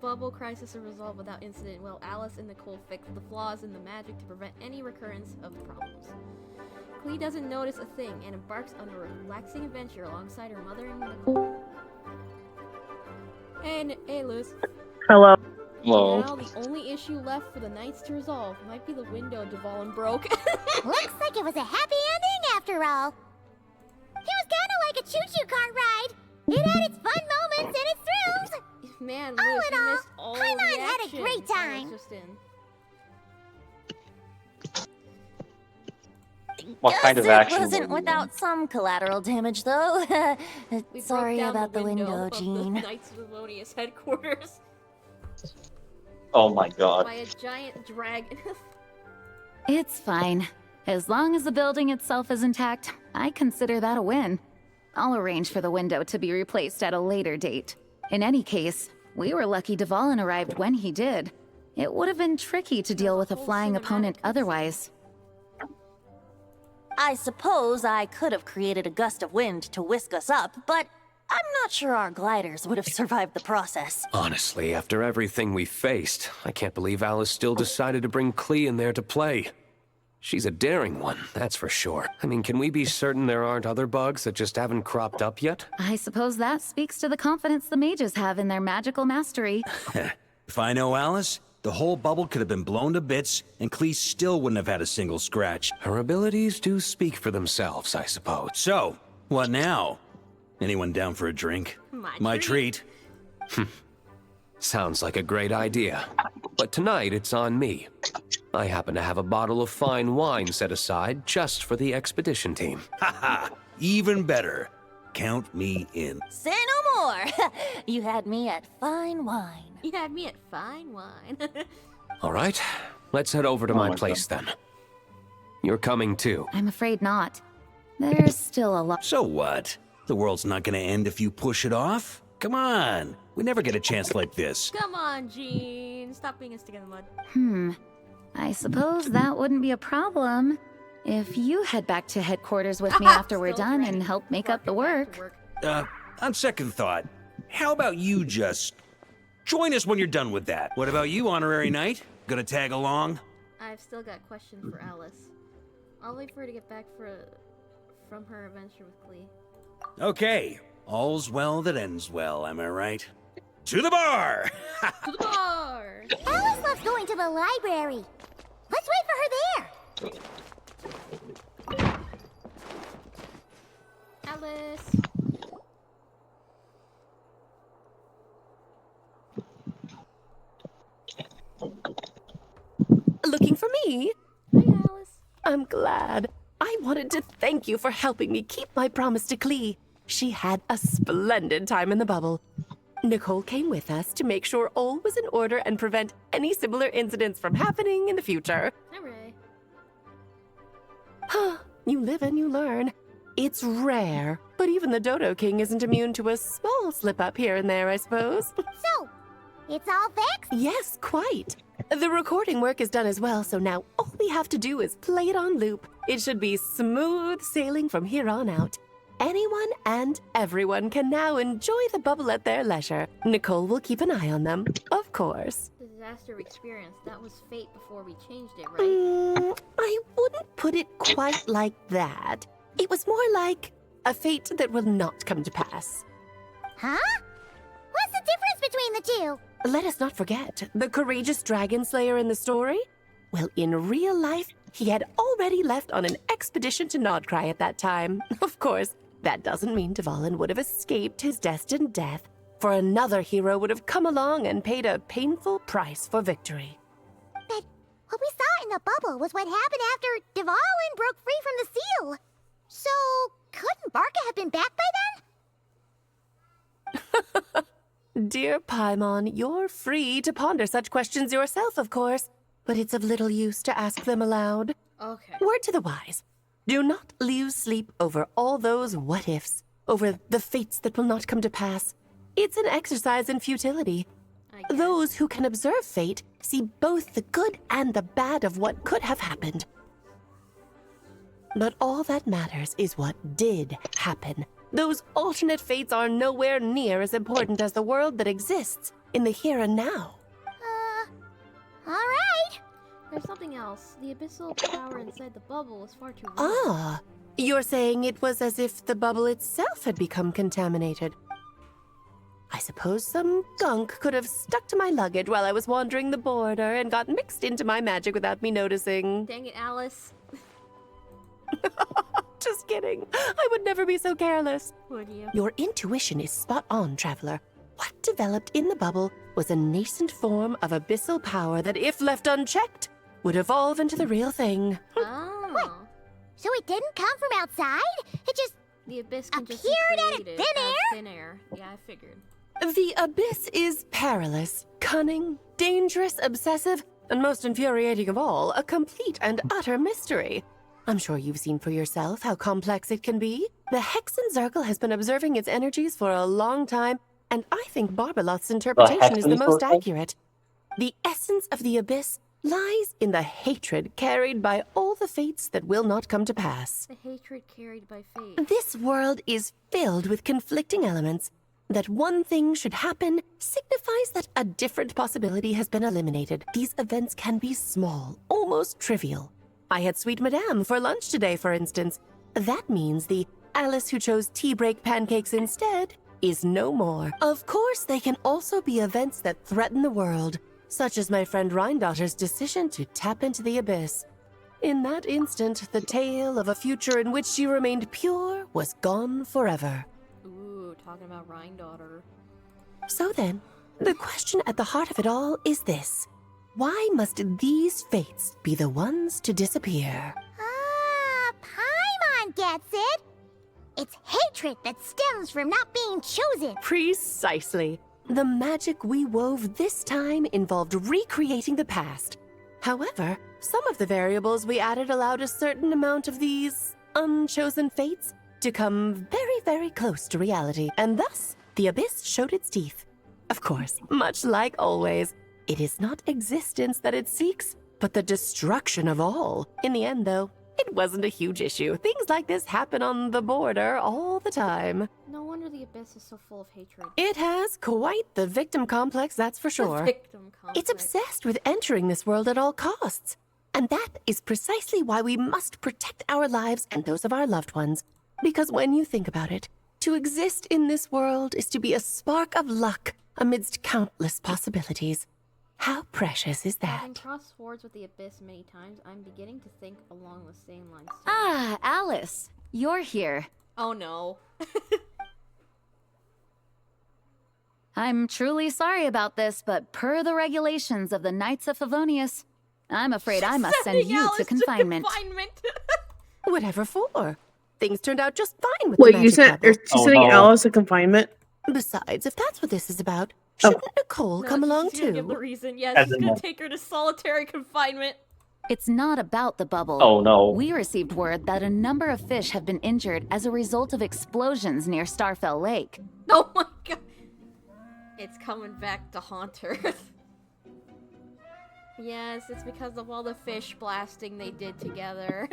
Speaker 1: bubble crisis is resolved without incident. While Alice and Nicole fix the flaws in the magic to prevent any recurrence of problems. Clee doesn't notice a thing and embarks on a relaxing adventure alongside her mother and Nicole. And hey, Lewis.
Speaker 11: Hello.
Speaker 2: Hello.
Speaker 1: Now the only issue left for the Knights to resolve might be the window Duvallin broke.
Speaker 9: Looks like it was a happy ending after all. It was kinda like a choo-choo cart ride. It had its fun moments and its thrills.
Speaker 1: Man,
Speaker 9: All
Speaker 1: Lewis,
Speaker 9: in
Speaker 1: you
Speaker 9: all,
Speaker 1: missed all
Speaker 9: Paimon
Speaker 1: the
Speaker 9: had a
Speaker 1: action
Speaker 9: great
Speaker 1: I
Speaker 9: time.
Speaker 1: was just in.
Speaker 2: What kind of
Speaker 3: Guess
Speaker 2: action?
Speaker 3: it wasn't
Speaker 2: were you
Speaker 3: without some collateral damage, though.
Speaker 1: We
Speaker 3: Sorry
Speaker 1: broke down
Speaker 3: about the window,
Speaker 1: of
Speaker 3: Jean.
Speaker 1: The Knights of Livonius headquarters
Speaker 2: in? Oh my god.
Speaker 1: by a giant dragon.
Speaker 8: It's fine. As long as the building itself is intact, I consider that a win. I'll arrange for the window to be replaced at a later date. In any case, we were lucky Duvallin arrived when he did. It would have been tricky to deal with a flying opponent otherwise.
Speaker 3: I suppose I could have created a gust of wind to whisk us up, but I'm not sure our gliders would have survived the process.
Speaker 6: Honestly, after everything we faced, I can't believe Alice still decided to bring Clee in there to play. She's a daring one, that's for sure. I mean, can we be certain there aren't other bugs that just haven't cropped up yet?
Speaker 8: I suppose that speaks to the confidence the mages have in their magical mastery.
Speaker 5: If I know Alice, the whole bubble could have been blown to bits, and Clee still wouldn't have had a single scratch.
Speaker 6: Her abilities do speak for themselves, I suppose.
Speaker 5: So, what now? Anyone down for a drink? My treat.
Speaker 6: Sounds like a great idea. But tonight it's on me. I happen to have a bottle of fine wine set aside just for the expedition team.
Speaker 5: Haha, even better. Count me in.
Speaker 3: Say no more. You had me at fine wine.
Speaker 1: You had me at fine wine.
Speaker 6: All right, let's head over to my place then. You're coming too.
Speaker 8: I'm afraid not. There's still a lot.
Speaker 5: So what? The world's not gonna end if you push it off? Come on. We never get a chance like this.
Speaker 1: Come on, Jean. Stop being a stick in the mud.
Speaker 8: I suppose that wouldn't be a problem if you head back to headquarters with me after we're
Speaker 1: Still
Speaker 8: done
Speaker 1: dragging
Speaker 8: and help make up the
Speaker 1: Barker
Speaker 8: work.
Speaker 1: back to
Speaker 5: On second thought, how about you just join us when you're done with that? What about you, Honorary Knight? Gonna tag along?
Speaker 1: I've still got questions for Alice. I'll wait for her to get back from her adventure with Clee.
Speaker 5: Okay. All's well that ends well, am I right? To the bar!
Speaker 1: To the bar!
Speaker 9: Alice loves going to the library. Let's wait for her there.
Speaker 1: Alice!
Speaker 7: Looking for me?
Speaker 1: Hi, Alice.
Speaker 7: I'm glad. I wanted to thank you for helping me keep my promise to Klee. She had a splendid time in the bubble. Nicole came with us to make sure all was in order and prevent any similar incidents from happening in the future.
Speaker 1: Hooray.
Speaker 7: You live and you learn. It's rare, but even the Dodo King isn't immune to a small slip-up here and there, I suppose.
Speaker 9: So, it's all fixed?
Speaker 7: Yes, quite. The recording work is done as well, so now all we have to do is play it on loop. It should be smooth sailing from here on out. Anyone and everyone can now enjoy the bubble at their leisure. Nicole will keep an eye on them, of course.
Speaker 1: The disaster we experienced, that was fate before we changed it, right?
Speaker 7: I wouldn't put it quite like that. It was more like a fate that will not come to pass.
Speaker 9: Huh? What's the difference between the two?
Speaker 7: Let us not forget the courageous dragon slayer in the story. Well, in real life, he had already left on an expedition to Nodcry at that time. Of course, that doesn't mean Dvalin would have escaped his destined death, for another hero would have come along and paid a painful price for victory.
Speaker 9: But what we saw in the bubble was what happened after Dvalin broke free from the seal. So, couldn't Barca have been back by then?
Speaker 7: Dear Paimon, you're free to ponder such questions yourself, of course, but it's of little use to ask them aloud.
Speaker 1: Okay.
Speaker 7: Word to the wise. Do not lose sleep over all those what-ifs, over the fates that will not come to pass. It's an exercise in futility. Those who can observe fate see both the good and the bad of what could have happened. But all that matters is what did happen. Those alternate fates are nowhere near as important as the world that exists in the here and now.
Speaker 9: Alright.
Speaker 1: There's something else. The abyssal power inside the bubble was far too weak.
Speaker 7: Ah, you're saying it was as if the bubble itself had become contaminated. I suppose some gunk could have stuck to my luggage while I was wandering the border and got mixed into my magic without me noticing.
Speaker 1: Dang it, Alice.
Speaker 7: Just kidding. I would never be so careless.
Speaker 1: Would you?
Speaker 7: Your intuition is spot on, Traveler. What developed in the bubble was a nascent form of abyssal power that, if left unchecked, would evolve into the real thing.
Speaker 1: Oh.
Speaker 9: What? So it didn't come from outside? It just
Speaker 1: The abyss can just be
Speaker 9: appeared out of
Speaker 1: created
Speaker 9: thin
Speaker 1: out of
Speaker 9: air?
Speaker 1: thin air. Yeah, I figured.
Speaker 7: The abyss is perilous, cunning, dangerous, obsessive, and most infuriating of all, a complete and utter mystery. I'm sure you've seen for yourself how complex it can be. The Hexen Zircle has been observing its energies for a long time, and I think Barbalot's interpretation is the
Speaker 2: Hexen
Speaker 7: most
Speaker 2: Zircle?
Speaker 7: accurate. The essence of the abyss lies in the hatred carried by all the fates that will not come to pass.
Speaker 1: The hatred carried by fate.
Speaker 7: This world is filled with conflicting elements. That one thing should happen signifies that a different possibility has been eliminated. These events can be small, almost trivial. I had Sweet Madame for lunch today, for instance. That means the Alice who chose tea break pancakes instead is no more. Of course, they can also be events that threaten the world, such as my friend Rhindotter's decision to tap into the abyss. In that instant, the tale of a future in which she remained pure was gone forever.
Speaker 1: Ooh, talking about Rhindaughter.
Speaker 7: So then, the question at the heart of it all is this. Why must these fates be the ones to disappear?
Speaker 9: Paimon gets it. It's hatred that stems from not being chosen.
Speaker 7: Precisely. The magic we wove this time involved recreating the past. However, some of the variables we added allowed a certain amount of these unchosen fates to come very, very close to reality, and thus the abyss showed its teeth. Of course, much like always, it is not existence that it seeks, but the destruction of all. In the end, though, it wasn't a huge issue. Things like this happen on the border all the time.
Speaker 1: No wonder the abyss is so full of hatred.
Speaker 7: It has quite the victim complex, that's for sure.
Speaker 1: The victim complex.
Speaker 7: It's obsessed with entering this world at all costs. And that is precisely why we must protect our lives and those of our loved ones. Because when you think about it, to exist in this world is to be a spark of luck amidst countless possibilities. How precious is
Speaker 1: Having
Speaker 7: that?
Speaker 1: crossed swords with the abyss many times, I'm beginning to think along the same lines. too.
Speaker 8: Ah, Alice, you're here.
Speaker 1: Oh no.
Speaker 8: I'm truly sorry about this, but per the regulations of the Knights of Favonius, I'm afraid I must send
Speaker 1: Sending
Speaker 8: you
Speaker 1: Alice
Speaker 8: to confinement.
Speaker 7: Well, Whatever for. Things turned out just fine with the
Speaker 11: Wait, you
Speaker 7: magic
Speaker 11: sent?
Speaker 7: bubble.
Speaker 11: Are you sending Alice a confinement?
Speaker 7: Besides, if that's what this is about, shouldn't Nicole
Speaker 1: No,
Speaker 7: come along
Speaker 1: she's gonna give the
Speaker 7: too?
Speaker 1: reason. Yes,
Speaker 2: As
Speaker 1: she's
Speaker 2: in
Speaker 1: gonna
Speaker 2: what?
Speaker 1: take her to solitary confinement.
Speaker 8: It's not about the bubble.
Speaker 2: Oh no.
Speaker 8: We received word that a number of fish have been injured as a result of explosions near Starfell Lake.
Speaker 1: Oh my god. It's coming back to haunt her. Yes, it's because of all the fish blasting they did together.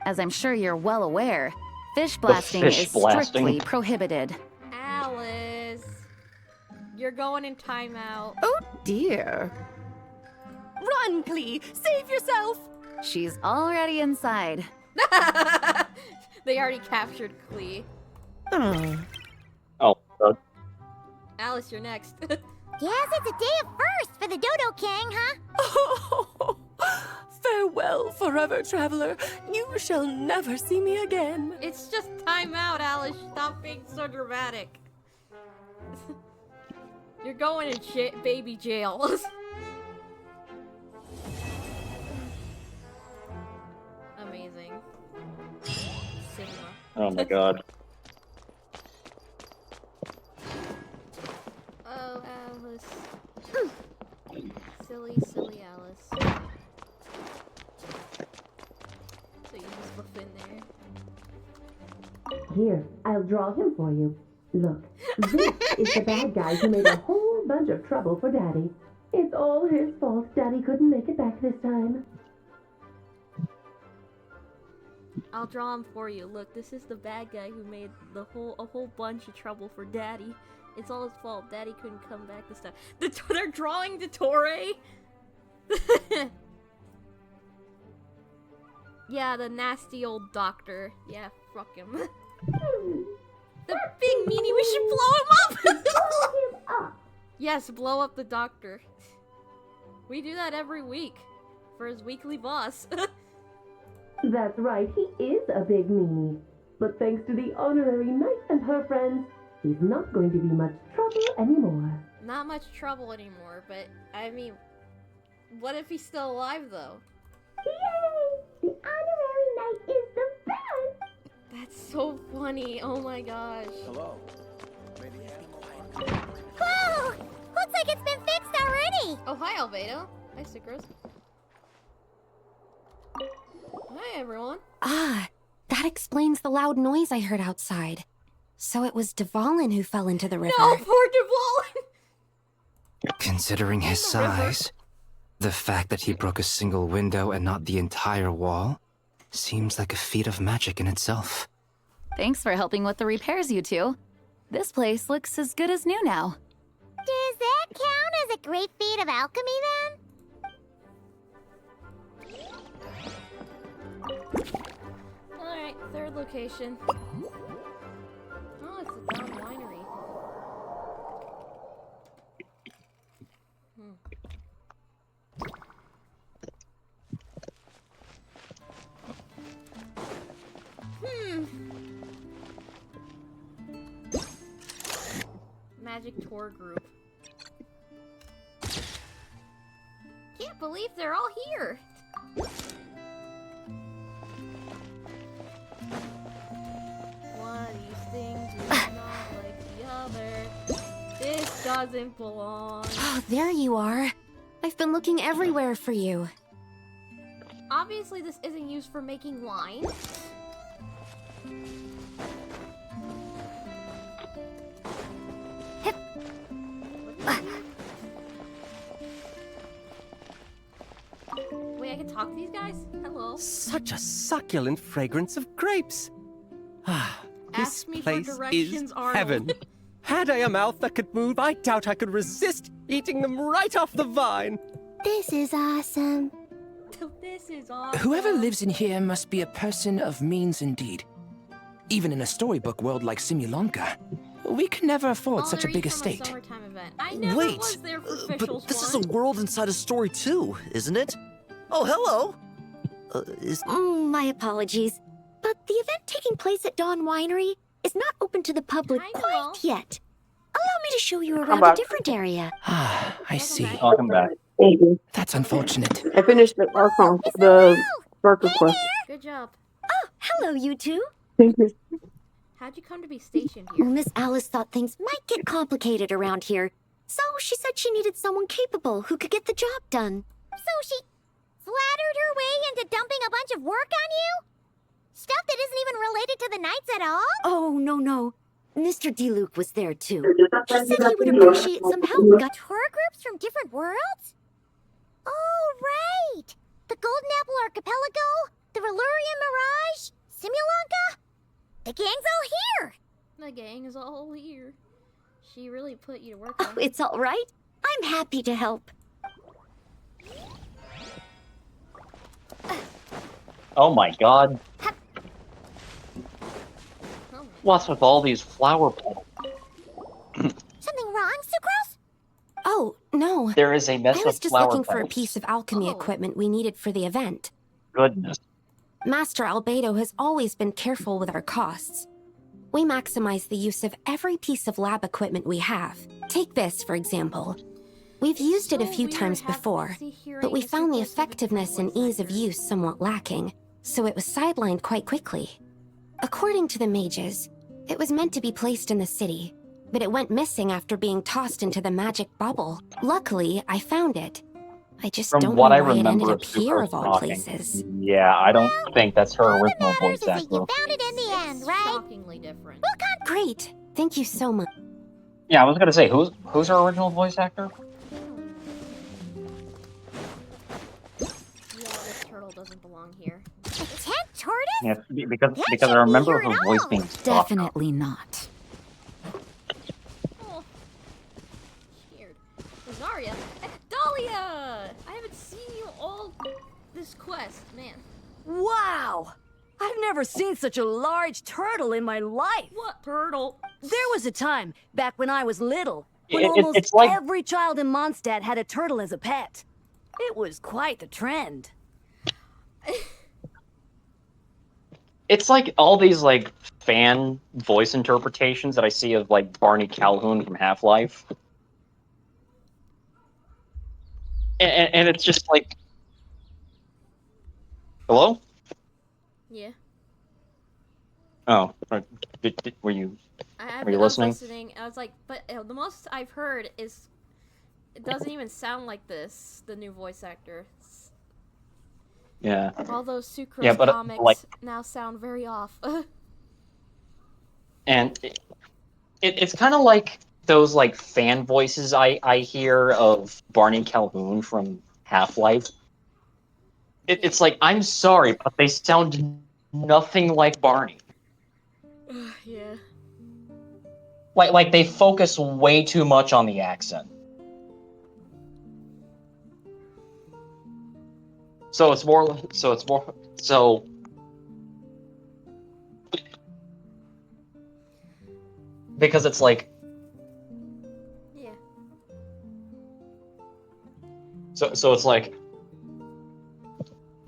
Speaker 8: As I'm sure you're well aware, fish blasting
Speaker 2: fish
Speaker 8: is strictly
Speaker 2: blasting.
Speaker 8: prohibited.
Speaker 1: Alice, you're going in timeout.
Speaker 7: Oh dear. Run, Clee! Save yourself!
Speaker 8: She's already inside.
Speaker 1: They already captured Klee.
Speaker 7: Oh.
Speaker 2: Oh,
Speaker 1: Alice, you're next.
Speaker 9: Yes, it's a day of first for the Dodo King, huh?
Speaker 7: Oh, farewell, forever traveler. You shall never see me again.
Speaker 1: It's just timeout, Alice. Stop being so dramatic. You're going to baby jail. Amazing. Sigma.
Speaker 2: oh my god.
Speaker 1: Oh, Alice. Silly, silly Alice. So you just buff in there.
Speaker 14: Here, I'll draw him for you. Look, this is the bad guy who made a whole bunch of trouble for Daddy. It's all his fault Daddy couldn't make it back this time.
Speaker 1: I'll draw him for you. Look, this is the bad guy who made a whole bunch of trouble for Daddy. It's all his fault. Daddy couldn't come back this time. They're drawing Dottore? Yeah, the nasty old doctor. Yeah, fuck him. The big meanie, we should blow him up! Yes, blow up the doctor. We do that every week. For his weekly boss.
Speaker 14: That's right, he is a big meanie. But thanks to the honorary knight and her friends, he's not going to be much trouble anymore.
Speaker 1: Not much trouble anymore, but, I mean... What if he's still alive, though?
Speaker 14: Yay! The honorary knight is the best!
Speaker 1: That's so funny, oh my gosh.
Speaker 10: Hello.
Speaker 9: Whoa! Looks like it's been fixed already!
Speaker 1: Oh, hi, Albedo. Hi, Sucrose. Hi, everyone.
Speaker 4: Ah, that explains the loud noise I heard outside. So it was Dvalin who fell into the river.
Speaker 1: No, poor Dvalin!
Speaker 15: Considering his size, the fact that he broke a single window and not the entire wall seems like a feat of magic in itself.
Speaker 8: Thanks for helping with the repairs, you two. This place looks as good as new now.
Speaker 9: Does that count as a great feat of alchemy, then?
Speaker 1: Alright, third location. Oh, it's the Dawn Winery. Magic tour group. Can't believe they're all here. One of these things is not like the other. This doesn't belong.
Speaker 4: Oh, there you are. I've been looking everywhere for you.
Speaker 1: Obviously, this isn't used for making wine. Wait, I can talk to these guys? Hello.
Speaker 16: Such a succulent fragrance of grapes. Ah, this
Speaker 1: Ask me for
Speaker 16: place
Speaker 1: directions,
Speaker 16: is
Speaker 1: Arnold.
Speaker 16: heaven. Had I a mouth that could move, I doubt I could resist eating them right off the vine.
Speaker 9: This is awesome.
Speaker 1: This is awesome.
Speaker 17: Whoever lives in here must be a person of means indeed. Even in a storybook world like Simulonka, we can never afford such a big estate.
Speaker 1: I never
Speaker 18: Wait,
Speaker 1: was there for
Speaker 18: but
Speaker 1: officials
Speaker 18: this is
Speaker 1: one.
Speaker 18: a world inside a story too, isn't it? Oh, hello.
Speaker 4: My apologies, but the event taking place at Dawn Winery is not open to the public quite yet. Allow me to show you around a
Speaker 11: back.
Speaker 4: different area.
Speaker 17: Ah, I see.
Speaker 2: Welcome back.
Speaker 11: Thank you.
Speaker 17: That's unfortunate.
Speaker 11: I finished the arc on the Spark request.
Speaker 1: Good job.
Speaker 4: Oh, hello, you two.
Speaker 11: Thank you.
Speaker 1: How'd you come to be stationed here?
Speaker 4: Well, Miss Alice thought things might get complicated around here. So she said she needed someone capable who could get the job done.
Speaker 9: So she flattered her way into dumping a bunch of work on you? Stuff that isn't even related to the Knights at all?
Speaker 4: Oh, no. Mr. D-Luke was there, too. He said he would appreciate some help. Got
Speaker 9: Tour groups from different worlds? Oh, right! The Golden Apple Archipelago, the Valurian Mirage, Simulanka. The gang's all here!
Speaker 1: The gang is all here. She really put you to work.
Speaker 4: Oh, it's all right. I'm happy to help.
Speaker 19: Oh my god. What's with all these flower petals?
Speaker 9: Something wrong, Sucrose?
Speaker 4: Oh, no.
Speaker 19: There is a mess
Speaker 4: I
Speaker 19: of
Speaker 4: was just
Speaker 19: flower
Speaker 4: looking for a
Speaker 19: petals.
Speaker 4: piece of alchemy equipment we needed for the event.
Speaker 19: Goodness.
Speaker 4: Master Albedo has always been careful with our costs. We maximize the use of every piece of lab equipment we have. Take this, for example. We've used it a few times before, but we found the effectiveness and ease of use somewhat lacking, so it was sidelined quite quickly. According to the mages, it was meant to be placed in the city, but it went missing after being tossed into the magic bubble. Luckily, I found it. I just
Speaker 19: From
Speaker 4: don't
Speaker 19: what
Speaker 4: know
Speaker 19: I
Speaker 4: why it ended
Speaker 19: remember of
Speaker 4: up here
Speaker 19: Sucrose
Speaker 4: of all
Speaker 19: talking,
Speaker 4: places.
Speaker 19: yeah, I don't think that's her original voice actor.
Speaker 9: Found it in the end, right?
Speaker 1: Shockingly different.
Speaker 4: Great. Thank you so much.
Speaker 19: Yeah, I was gonna say, who's her original voice actor?
Speaker 1: Yeah, this turtle doesn't belong here.
Speaker 9: A tent tortoise?
Speaker 19: Yeah, because I remember her voice being soft.
Speaker 8: Definitely not.
Speaker 1: Oh, scared. Rosaria, Dahlia! I haven't seen you all this quest, man.
Speaker 20: Wow! I've never seen such a large turtle in my life.
Speaker 1: What turtle?
Speaker 20: There was a time, back when I was little, when
Speaker 19: It's
Speaker 20: almost
Speaker 19: like-
Speaker 20: every child in Mondstadt had a turtle as a pet. It was quite the trend.
Speaker 19: It's like all these like fan voice interpretations that I see of like Barney Calhoun from Half-Life. And it's just like, hello?
Speaker 1: Yeah.
Speaker 19: Oh, were you listening?
Speaker 1: I was listening. I was like, but the most I've heard is it doesn't even sound like this. The new voice actor.
Speaker 19: Yeah.
Speaker 1: All those Sucrose
Speaker 19: Yeah, but,
Speaker 1: comics
Speaker 19: like-
Speaker 1: now sound very off.
Speaker 19: And it's kind of like those like fan voices I hear of Barney Calhoun from Half-Life. It's like, I'm sorry, but they sound nothing like Barney.
Speaker 1: Yeah.
Speaker 19: Like they focus way too much on the accent. So because it's like,
Speaker 1: yeah.
Speaker 19: So it's like,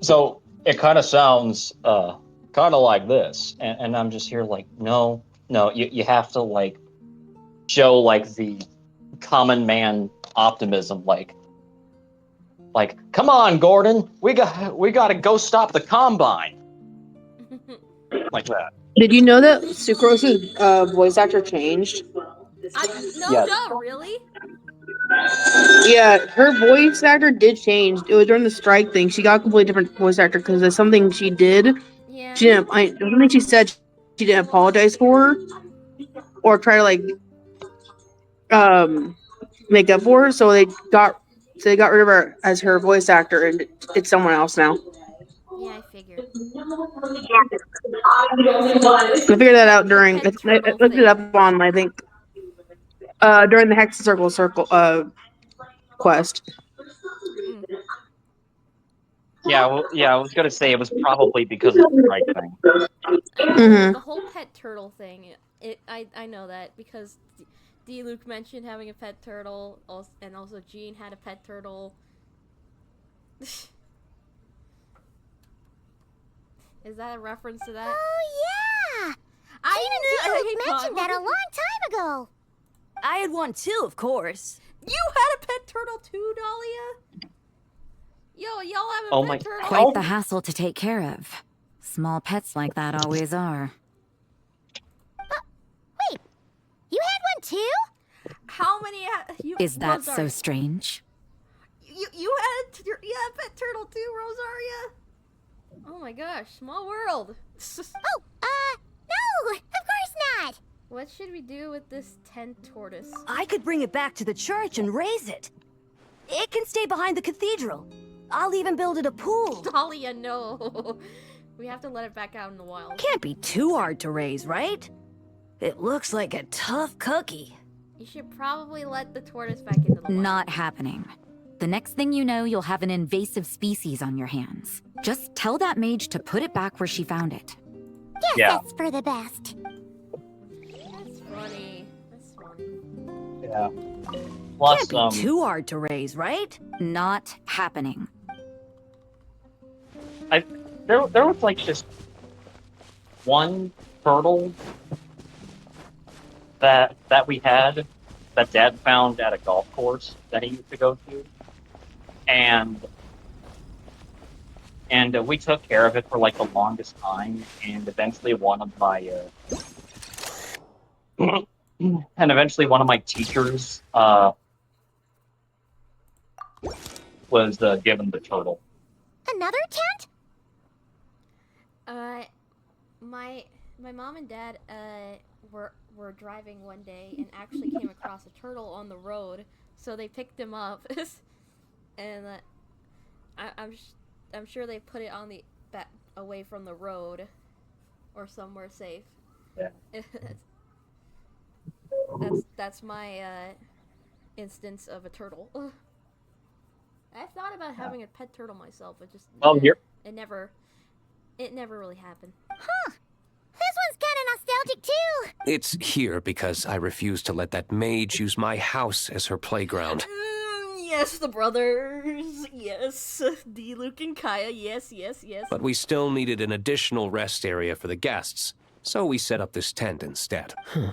Speaker 19: so it kind of sounds kind of like this, and I'm just here like, no, you have to like show like the common man optimism, like come on, Gordon, we got to go stop the Combine, like that.
Speaker 11: Did you know that Sucrose's voice actor changed?
Speaker 1: No,
Speaker 11: Yes.
Speaker 1: no, really?
Speaker 11: Yeah, her voice actor did change. It was during the strike thing. She got a completely different voice actor because of something she did.
Speaker 1: Yeah.
Speaker 11: She didn't. Something she said she didn't apologize for, or try to like make up for her. So they got rid of her as her voice actor, and it's someone else now.
Speaker 1: Yeah, I figured.
Speaker 11: I figured that out during. I looked it up on, I think, during the Hex Circle quest.
Speaker 19: Yeah, I was gonna say it was probably because of the strike thing.
Speaker 1: The whole pet turtle thing. I know that because D-Luke mentioned having a pet turtle, and also Jean had a pet turtle. Is that a reference to that?
Speaker 9: Oh, yeah!
Speaker 1: I
Speaker 9: mentioned that a long time ago.
Speaker 20: I had one too, of course.
Speaker 1: You had a pet turtle too, Dahlia? Yo, y'all have a
Speaker 19: Oh
Speaker 1: pet
Speaker 19: my.
Speaker 1: turtle?
Speaker 8: Quite the hassle to take care of. Small pets like that always are.
Speaker 12: Wait, you had one too?
Speaker 1: How many? You,
Speaker 8: Is that so
Speaker 1: Rosaria,
Speaker 8: strange?
Speaker 1: you had a pet turtle too, Rosaria? Oh my gosh, small world.
Speaker 12: No, of course not.
Speaker 1: What should we do with this tent tortoise?
Speaker 20: I could bring it back to the church and raise it. It can stay behind the cathedral. I'll even build it a pool.
Speaker 1: Dahlia, no. We have to let it back out in the wild.
Speaker 20: Can't be too hard to raise, right? It looks like a tough cookie.
Speaker 1: You should probably let the tortoise back into the wild.
Speaker 8: Not happening. The next thing you know, you'll have an invasive species on your hands. Just tell that mage to put it back where she found it.
Speaker 12: Yes,
Speaker 19: Yeah.
Speaker 12: that's for the best.
Speaker 1: That's funny. That's funny.
Speaker 19: Yeah. Plus,
Speaker 20: Can't be too hard to raise, right?
Speaker 8: Not happening.
Speaker 19: there was like just one turtle that we had that Dad found at a golf course that he used to go to, and we took care of it for like the longest time, and eventually one of my teachers was given the turtle.
Speaker 12: Another tent?
Speaker 1: My mom and dad were driving one day and actually came across a turtle on the road, so they picked him up, and I'm sure they put it on the back away from the road or somewhere safe.
Speaker 19: Yeah.
Speaker 1: That's my instance of a turtle. I thought about having a pet turtle myself, but just it never really happened.
Speaker 12: Huh. This one's kind of nostalgic too.
Speaker 6: It's here because I refuse to let that mage use my house as her playground.
Speaker 1: Yes, the brothers. Yes, D, Luke, and Kaya. Yes.
Speaker 6: But we still needed an additional rest area for the guests, so we set up this tent instead.
Speaker 21: Huh.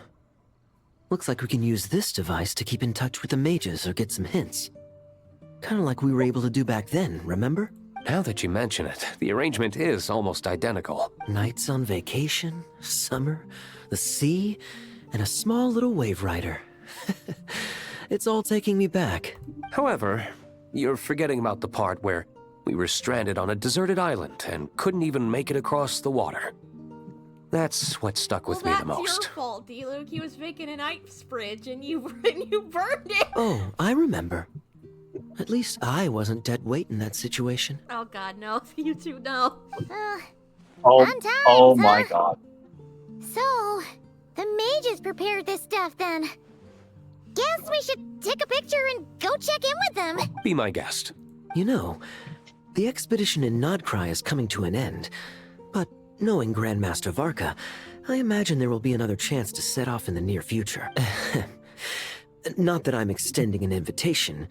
Speaker 21: Looks like we can use this device to keep in touch with the mages or get some hints. Kind of like we were able to do back then, remember?
Speaker 6: Now that you mention it, the arrangement is almost identical.
Speaker 21: Nights on vacation, summer, the sea, and a small little wave rider. It's all taking me back.
Speaker 6: However, you're forgetting about the part where we were stranded on a deserted island and couldn't even make it across the water. That's what stuck with me the most.
Speaker 1: That's your fault, D, Luke. He was making an ice bridge and you burned it.
Speaker 21: Oh, I remember. At least I wasn't dead weight in that situation.
Speaker 1: Oh god, no. You two, no.
Speaker 19: Oh my god.
Speaker 12: So, the mages prepared this stuff then. Guess we should take a picture and go check in with them.
Speaker 6: Be my guest.
Speaker 21: You know, the expedition in Nodcry is coming to an end, but knowing Grandmaster Varka, I imagine there will be another chance to set off in the near future. Not that I'm extending an invitation,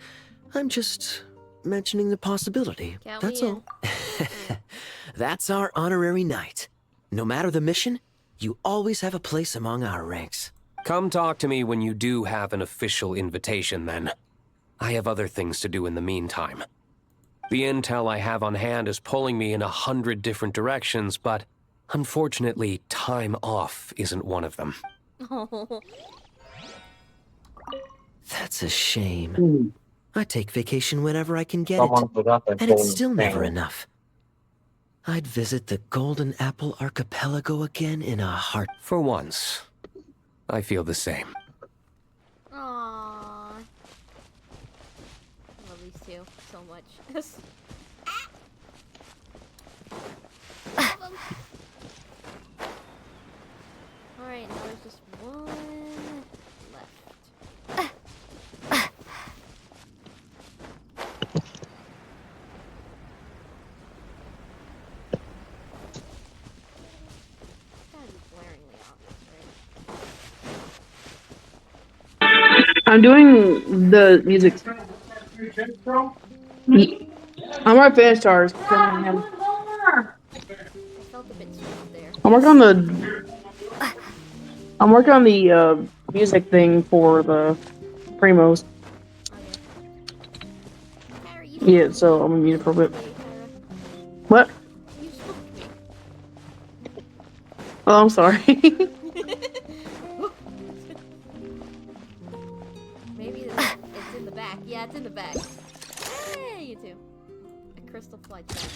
Speaker 21: I'm just mentioning the possibility. That's all. That's our honorary knight. No matter the mission, you always have a place among our ranks.
Speaker 6: Come talk to me when you do have an official invitation, then. I have other things to do in the meantime. The intel I have on hand is pulling me in 100 different directions, but unfortunately, time off isn't one of them.
Speaker 21: That's a shame. I take vacation whenever I can get it, and it's still never enough. I'd visit the Golden Apple Archipelago again in a heart.
Speaker 6: For once, I feel the same.
Speaker 1: Aww. I love these two so much. Alright, now there's just one left. Gotta be glaringly obvious, right?
Speaker 11: I'm doing the music. I'm right finished stars.
Speaker 1: I felt a bit smooth there.
Speaker 11: I'm working on the music thing for the Primos.
Speaker 1: Are you
Speaker 11: Yeah, so I'm gonna mute it for a bit. What?
Speaker 1: You spooked me.
Speaker 11: Oh, I'm sorry.
Speaker 1: Maybe it's in the back. Yeah, it's in the back. Hey, you two. A crystal fly trap.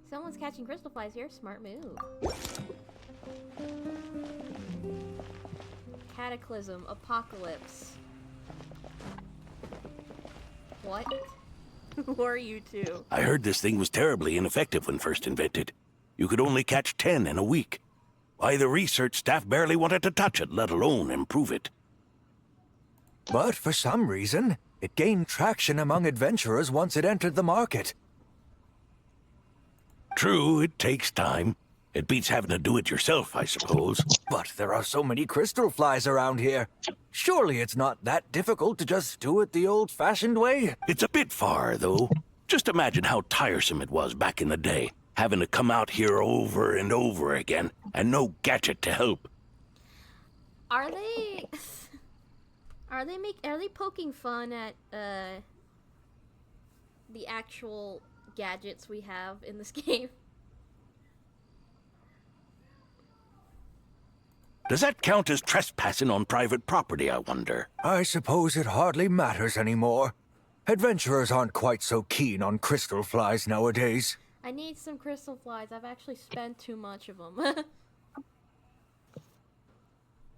Speaker 1: Someone's catching crystal flies here. Smart move. Cataclysm. Apocalypse. What? Who are you two?
Speaker 13: I heard this thing was terribly ineffective when first invented. You could only catch 10 in a week. Why, the research staff barely wanted to touch it, let alone improve it.
Speaker 22: But for some reason, it gained traction among adventurers once it entered the market.
Speaker 13: True, it takes time. It beats having to do it yourself, I suppose.
Speaker 22: But there are so many crystal flies around here. Surely it's not that difficult to just do it the old-fashioned way?
Speaker 13: It's a bit far, though. Just imagine how tiresome it was back in the day, having to come out here over and over again, and no gadget to help.
Speaker 1: Are they... Are they poking fun at, the actual gadgets we have in this game?
Speaker 13: Does that count as trespassing on private property, I wonder?
Speaker 22: I suppose it hardly matters anymore. Adventurers aren't quite so keen on crystal flies nowadays.
Speaker 1: I need some crystal flies. I've actually spent too much of them.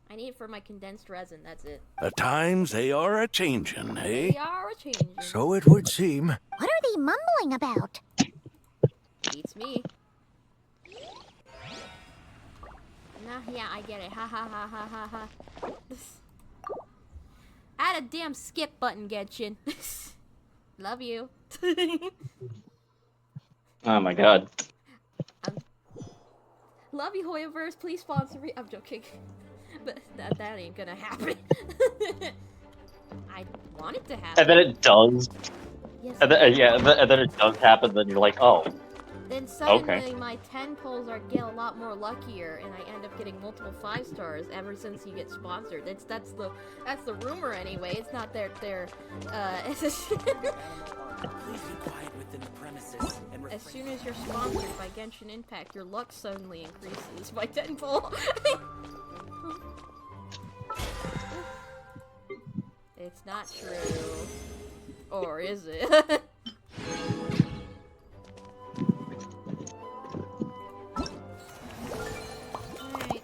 Speaker 1: I need it for my condensed resin, that's it.
Speaker 13: The times, they are a-changin', eh?
Speaker 1: They are a-changin'.
Speaker 22: So it would seem.
Speaker 12: What are they mumbling about?
Speaker 1: Beats me. Nah, yeah, I get it. Ha ha ha ha ha ha. Add a damn skip button, Genshin. Love you.
Speaker 19: Oh my god.
Speaker 1: Love you, Hoyoverse. Please sponsor me. I'm joking. But that ain't gonna happen. I want it to happen.
Speaker 19: And then it does.
Speaker 1: Yes,
Speaker 19: And then, yeah, and then it does happen, then you're like, oh.
Speaker 1: Then suddenly
Speaker 19: Okay.
Speaker 1: my 10 pulls get a lot more luckier, and I end up getting multiple 5 stars ever since you get sponsored. That's the rumor anyway. It's not their
Speaker 15: Please be quiet within the premises and
Speaker 1: as soon as you're sponsored by Genshin Impact, your luck suddenly increases by 10 pull. It's not true. Or is it? Alright.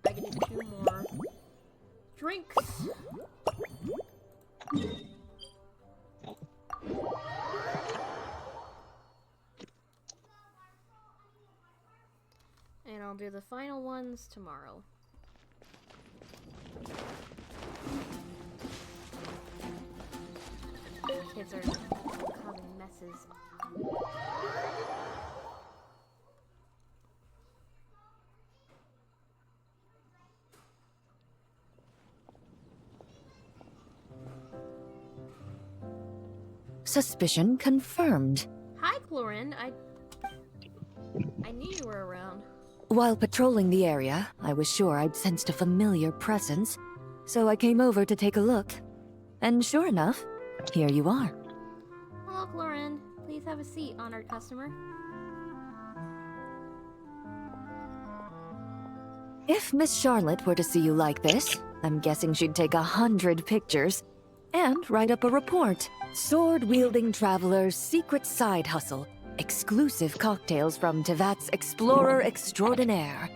Speaker 1: I can do 2 more drinks. And I'll do the final ones tomorrow. Kids are causing messes.
Speaker 23: Suspicion confirmed.
Speaker 1: Hi, Clorin. I knew you were around.
Speaker 23: While patrolling the area, I was sure I'd sensed a familiar presence, so I came over to take a look. And sure enough, here you are.
Speaker 1: Hello, Clorin. Please have a seat, honored customer.
Speaker 23: If Miss Charlotte were to see you like this, I'm guessing she'd take 100 pictures and write up a report. Sword-wielding traveler's secret side hustle. Exclusive cocktails from Tevat's Explorer Extraordinaire.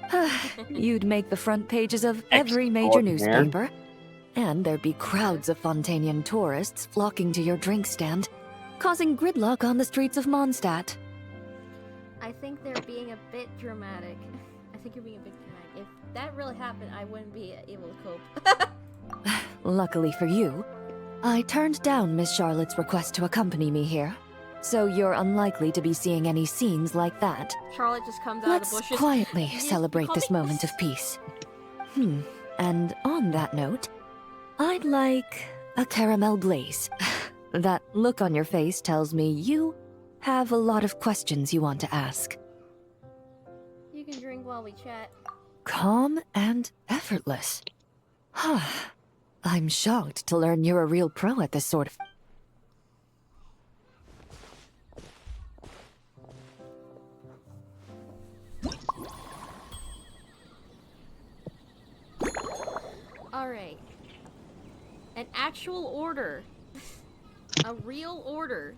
Speaker 23: You'd make the front pages of every major newspaper. And there'd be crowds of Fontanian tourists flocking to your drink stand, causing gridlock on the streets of Mondstadt.
Speaker 1: I think they're being a bit dramatic. I think you're being a bit dramatic. If that really happened, I wouldn't be able to cope.
Speaker 23: Luckily for you, I turned down Miss Charlotte's request to accompany me here, so you're unlikely to be seeing any scenes like that.
Speaker 1: Charlotte just comes out of the
Speaker 23: Let's
Speaker 1: bushes.
Speaker 23: quietly celebrate this moment of peace. And on that note, I'd like a caramel glaze. That look on your face tells me you have a lot of questions you want to ask.
Speaker 1: You can drink while we chat.
Speaker 23: Calm and effortless. I'm shocked to learn you're a real pro at this sort of...
Speaker 1: Alright. An actual order. A real order.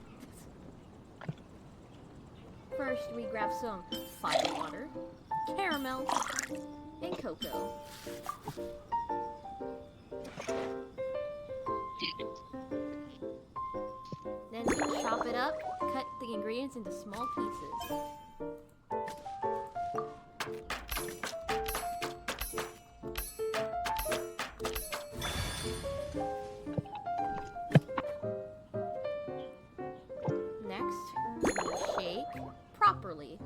Speaker 1: First, we grab some fire water, caramel, and cocoa. Then we chop it up, cut the ingredients into small pieces. Next, we shake properly.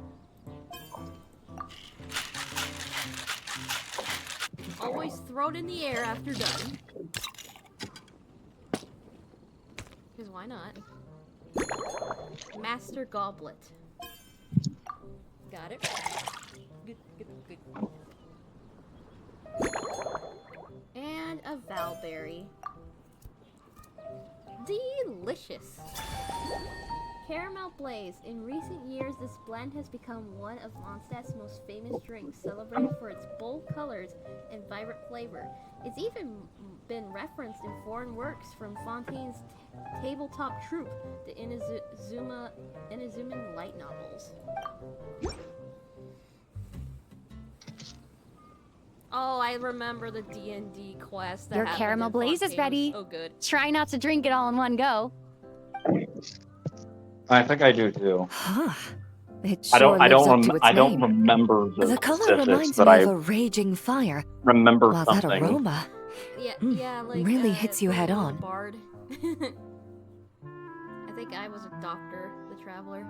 Speaker 1: Always throw it in the air after done. Because why not? Master Goblet. Got it. Good, good, good. And a Valberry. Delicious. Caramel Blaze. In recent years, this blend has become one of Mondstadt's most famous drinks, celebrated for its bold colors and vibrant flavor. It's even been referenced in foreign works, from Fontaine's tabletop troupe to Inazuman light novels. Oh, I remember the D&D quest. That
Speaker 8: Your
Speaker 1: happened
Speaker 8: caramel
Speaker 1: in
Speaker 8: blaze is
Speaker 1: Fontaine.
Speaker 8: ready.
Speaker 1: So good.
Speaker 8: Try not to drink it all in one go.
Speaker 19: I think I do too.
Speaker 23: It
Speaker 19: I
Speaker 23: sure lives up to its
Speaker 19: I don't
Speaker 23: name.
Speaker 19: remember
Speaker 23: The color
Speaker 19: specifics,
Speaker 23: reminds
Speaker 19: but
Speaker 23: me
Speaker 19: I
Speaker 23: of a raging fire.
Speaker 19: remember
Speaker 23: While
Speaker 19: something.
Speaker 23: that aroma
Speaker 1: Yeah, like
Speaker 23: really hits you head on.
Speaker 1: Bard. I think I was a doctor, the traveler.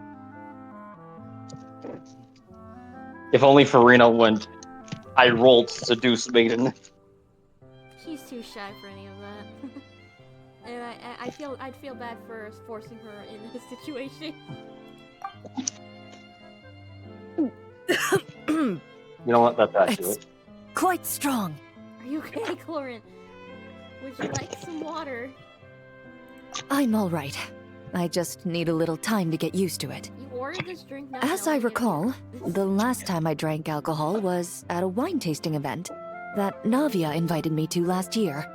Speaker 19: If only Farina went. I rolled seduce maiden.
Speaker 1: She's too shy for any of that. And I'd feel bad for forcing her in a situation.
Speaker 19: You know what? That's actually it.
Speaker 23: Quite strong.
Speaker 1: Are you okay, Clorin? Would you like some water?
Speaker 23: I'm all right. I just need a little time to get used to it.
Speaker 1: You ordered this drink not
Speaker 23: As I
Speaker 1: knowing it
Speaker 23: recall, the last time I drank alcohol was at a wine tasting event that Navia invited me to last year.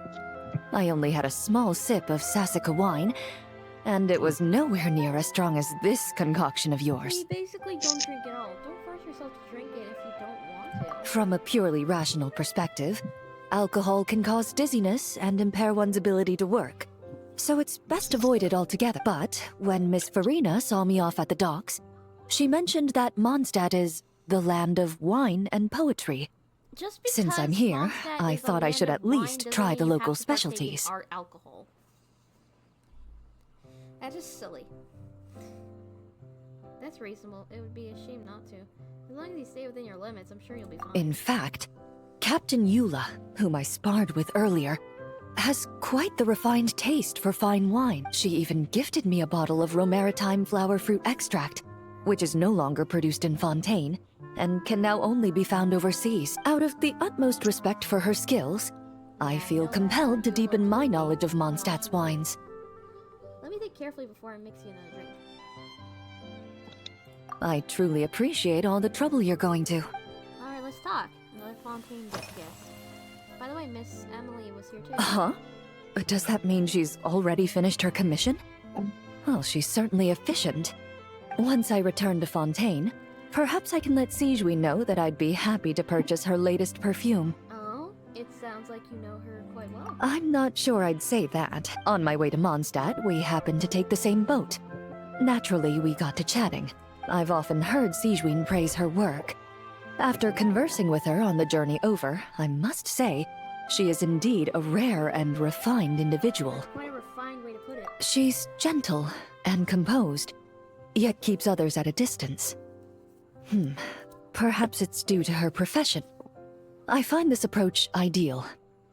Speaker 23: I only had a small sip of Sassica wine, and it was nowhere near as strong as this concoction of yours.
Speaker 1: You basically don't drink it all. Don't force yourself to drink it if you don't want to.
Speaker 23: From a purely rational perspective, alcohol can cause dizziness and impair one's ability to work. So it's best avoided altogether. But when Miss Farina saw me off at the docks, she mentioned that Mondstadt is the land of wine and poetry.
Speaker 1: Just
Speaker 23: Since I'm here,
Speaker 1: Mondstadt
Speaker 23: I
Speaker 1: is a
Speaker 23: thought I
Speaker 1: land
Speaker 23: should
Speaker 1: of
Speaker 23: at
Speaker 1: wine
Speaker 23: least
Speaker 1: doesn't
Speaker 23: try
Speaker 1: mean
Speaker 23: the
Speaker 1: you have
Speaker 23: local
Speaker 1: to partake in
Speaker 23: specialties.
Speaker 1: art alcohol. That's just silly. That's reasonable. It would be a shame not to. As long as you stay within your limits, I'm sure you'll be fine.
Speaker 23: In fact, Captain Eula, whom I sparred with earlier, has quite the refined taste for fine wine. She even gifted me a bottle of Romaritime flower fruit extract, which is no longer produced in Fontaine, and can now only be found overseas. Out of the utmost respect for her skills, I feel compelled to deepen my knowledge of Mondstadt's wines.
Speaker 1: Let me think carefully before I mix you another drink.
Speaker 23: I truly appreciate all the trouble you're going to.
Speaker 1: Alright, let's talk. Another Fontaine guest. By the way, Miss Emily was here too.
Speaker 23: Huh? Does that mean she's already finished her commission? Well, she's certainly efficient. Once I return to Fontaine, perhaps I can let Sigewin know that I'd be happy to purchase her latest perfume.
Speaker 1: Oh, it sounds like you know her quite well.
Speaker 23: I'm not sure I'd say that. On my way to Mondstadt, we happened to take the same boat. Naturally, we got to chatting. I've often heard Sigewin praise her work. After conversing with her on the journey over, I must say, she is indeed a rare and refined individual.
Speaker 1: Quite a refined way to put it.
Speaker 23: She's gentle and composed, yet keeps others at a distance. Perhaps it's due to her profession. I find this approach ideal.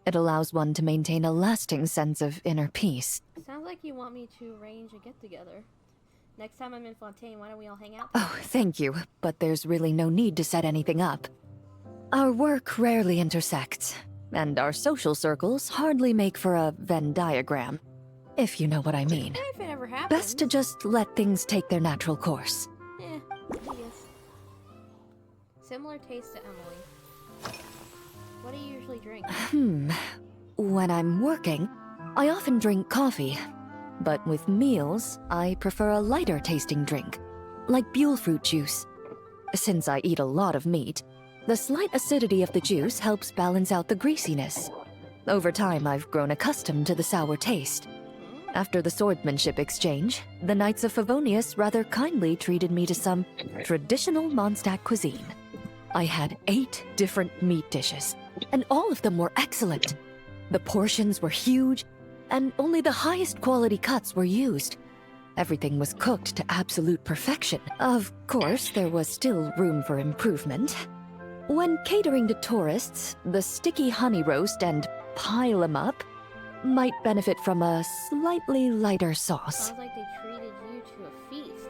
Speaker 23: It allows one to maintain a lasting sense of inner peace.
Speaker 1: Sounds like like you want me to arrange a get-together. Next time I'm in Fontaine, why don't we all hang out?
Speaker 23: Oh, thank you, but there's really no need to set anything up. Our work rarely intersects, and our social circles hardly make for a Venn diagram, if you know what I mean.
Speaker 1: If it ever happens.
Speaker 23: Best to just let things take their natural course.
Speaker 1: Yes. Similar taste to Emily. What do you usually drink?
Speaker 23: When I'm working, I often drink coffee. But with meals, I prefer a lighter tasting drink, like Buell fruit juice. Since I eat a lot of meat, the slight acidity of the juice helps balance out the greasiness. Over time, I've grown accustomed to the sour taste. After the swordsmanship exchange, the Knights of Favonius rather kindly treated me to some traditional Mondstadt cuisine. I had 8 different meat dishes, and all of them were excellent. The portions were huge, and only the highest quality cuts were used. Everything was cooked to absolute perfection. Of course, there was still room for improvement. When catering to tourists, the sticky honey roast and pile 'em up might benefit from a slightly lighter sauce.
Speaker 1: Sounds like they treated you to a feast.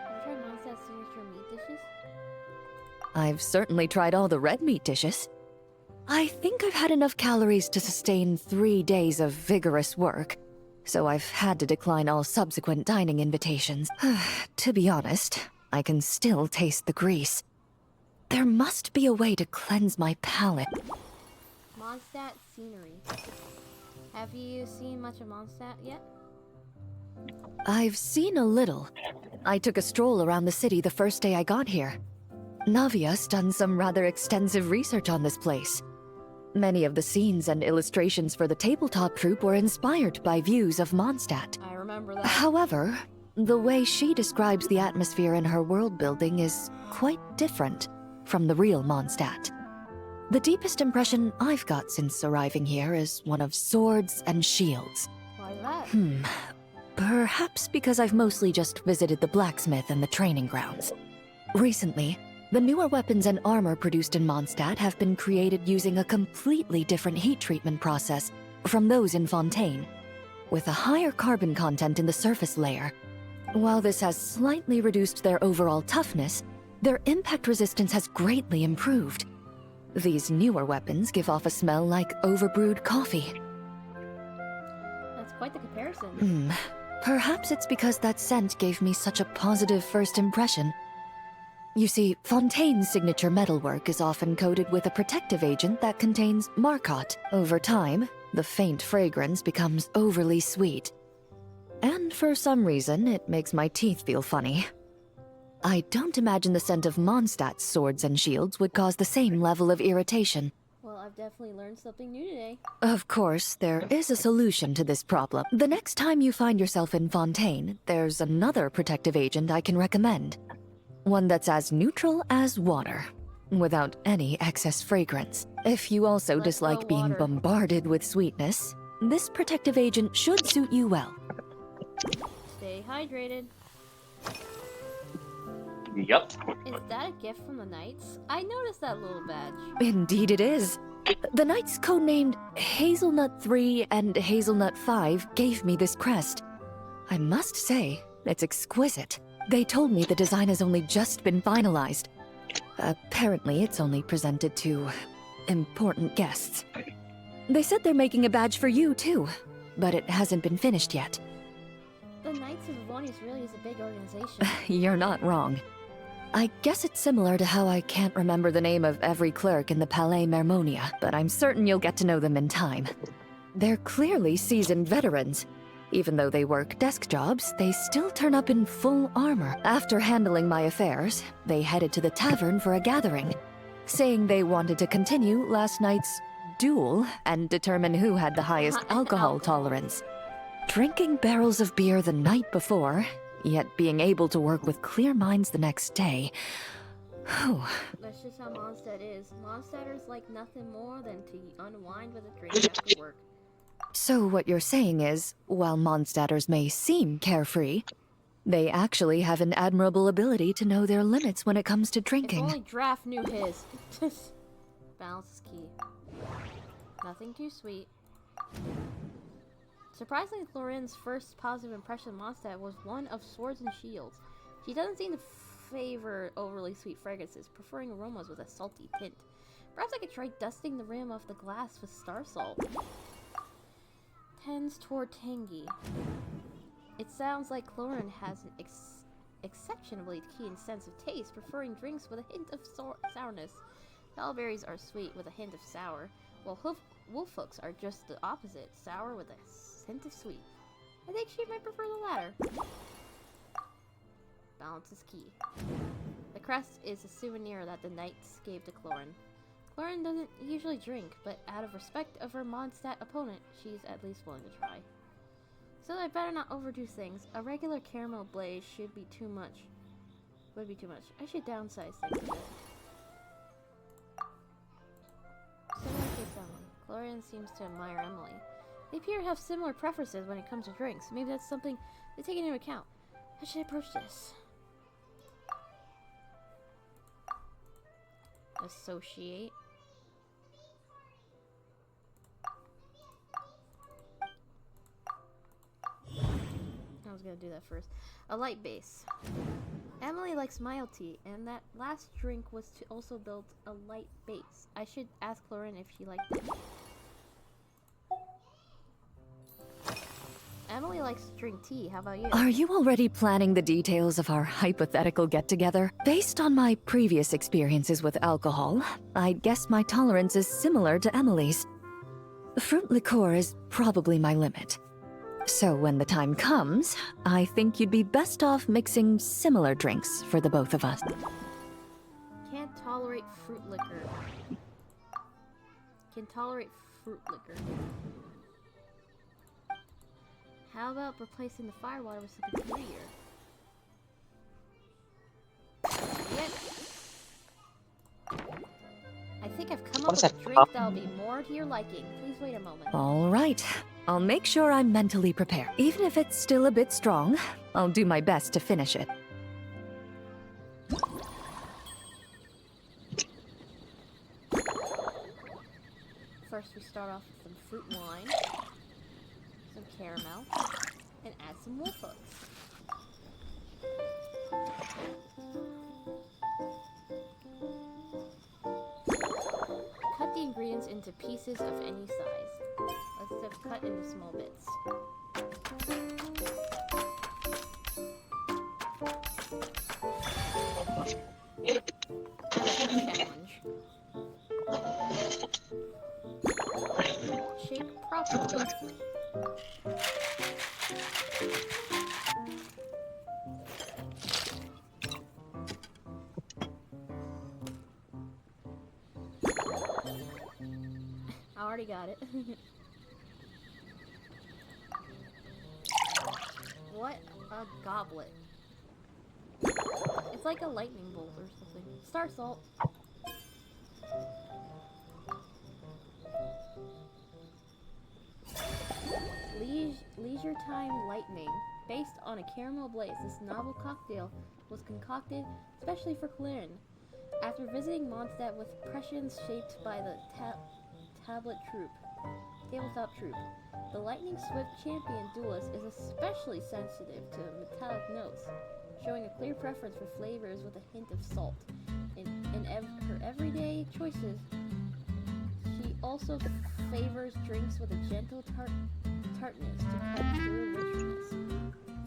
Speaker 1: Have you tried Mondstadt's signature meat dishes?
Speaker 23: I've certainly tried all the red meat dishes. I think I've had enough calories to sustain 3 days of vigorous work, so I've had to decline all subsequent dining invitations. To be honest, I can still taste the grease. There must be a way to cleanse my palate.
Speaker 1: Mondstadt scenery. Have you seen much of Mondstadt yet?
Speaker 23: I've seen a little. I took a stroll around the city the first day I got here. Navia's done some rather extensive research on this place. Many of the scenes and illustrations for the tabletop troupe were inspired by views of Mondstadt.
Speaker 1: I remember that.
Speaker 23: However, the way she describes the atmosphere in her world building is quite different from the real Mondstadt. The deepest impression I've got since arriving here is one of swords and shields.
Speaker 1: Why that?
Speaker 23: Perhaps because I've mostly just visited the blacksmith and the training grounds. Recently, the newer weapons and armor produced in Mondstadt have been created using a completely different heat treatment process from those in Fontaine, with a higher carbon content in the surface layer. While this has slightly reduced their overall toughness, their impact resistance has greatly improved. These newer weapons give off a smell like overbrewed coffee.
Speaker 1: That's quite the comparison.
Speaker 23: Perhaps it's because that scent gave me such a positive first impression. You see, Fontaine's signature metalwork is often coated with a protective agent that contains Marcotte. Over time, the faint fragrance becomes overly sweet. And for some reason, it makes my teeth feel funny. I don't imagine the scent of Mondstadt's swords and shields would cause the same level of irritation.
Speaker 1: Well, I've definitely learned something new today.
Speaker 23: Of course, there is a solution to this problem. The next time you find yourself in Fontaine, there's another protective agent I can recommend. One that's as neutral as water, without any excess fragrance. If you also dislike being bombarded with sweetness, this protective agent should suit you well.
Speaker 1: Stay hydrated.
Speaker 19: Yep.
Speaker 1: Is that a gift from the Knights? I noticed that little badge.
Speaker 23: Indeed it is. The Knights codenamed Hazelnut 3 and Hazelnut 5 gave me this crest. I must say, it's exquisite. They told me the design has only just been finalized. Apparently, it's only presented to important guests. They said they're making a badge for you, too, but it hasn't been finished yet.
Speaker 1: The Knights of Favonius really is a big organization.
Speaker 23: You're not wrong. I guess it's similar to how I can't remember the name of every clerk in the Palais Mermonia, but I'm certain you'll get to know them in time. They're clearly seasoned veterans. Even though they work desk jobs, they still turn up in full armor. After handling my affairs, they headed to the tavern for a gathering, saying they wanted to continue last night's duel and determine who had the highest alcohol tolerance. Drinking barrels of beer the night before, yet being able to work with clear minds the next day. Whew.
Speaker 1: That's just how Mondstadt is. Mondstadters like nothing more than to unwind with a drink after work.
Speaker 23: So what you're saying is, while Mondstadters may seem carefree, they actually have an admirable ability to know their limits when it comes to drinking.
Speaker 1: If only Draft knew his. Balance is key. Nothing too sweet. Surprisingly, Chlorine's first positive impression of Mondstadt was one of swords and shields. She doesn't seem to favor overly sweet fragrances, preferring aromas with a salty tint. Perhaps I could try dusting the rim of the glass with star salt. Tends toward tangy. It sounds like Chlorine has an exceptionally keen sense of taste, preferring drinks with a hint of sourness. Bellberries are sweet with a hint of sour, while wolfhooks are just the opposite, sour with a hint of sweet. I think she might prefer the latter. Balance is key. The crest is a souvenir that the knights gave to Chlorine. Chlorine doesn't usually drink, but out of respect of her Mondstadt opponent, she's at least willing to try. So I better not overdo things. A regular caramel blaze should be too much. Would be too much. I should downsize things a bit. Similar case Emily. Chlorine seems to admire Emily. They appear to have similar preferences when it comes to drinks. Maybe that's something to take into account. How should I approach this? Associate. I was gonna do that first. A light base. Emily likes mild tea, and that last drink was to also build a light base. I should ask Chlorine if she liked it. Emily likes to drink tea. How about you?
Speaker 23: Are you already planning the details of our hypothetical get-together? Based on my previous experiences with alcohol, I'd guess my tolerance is similar to Emily's. Fruit liqueur is probably my limit. So when the time comes, I think you'd be best off mixing similar drinks for the both of us.
Speaker 1: Can't tolerate fruit liquor. Can tolerate fruit liquor. How about replacing the firewater with something fruitier? Yep. I think I've come up with a drink that'll be more to your liking. Please wait a moment.
Speaker 23: All right. I'll make sure I'm mentally prepared. Even if it's still a bit strong, I'll do my best to finish it.
Speaker 1: First we start off with some fruit wine, some caramel, and add some wolf hooks. Cut the ingredients into pieces of any size. Let's just cut into small bits. Challenge. Shake properly. I already got it. What a goblet. It's like a lightning bolt or something. Star salt. Leisure Time Lightning. Based on a caramel blaze, this novel cocktail was concocted especially for Chlorine. After visiting Mondstadt with prescience shaped by the tabletop troop, the lightning swift champion duelist is especially sensitive to metallic notes, showing a clear preference for flavors with a hint of salt. In her everyday choices, she also favors drinks with a gentle tartness to cut through richness.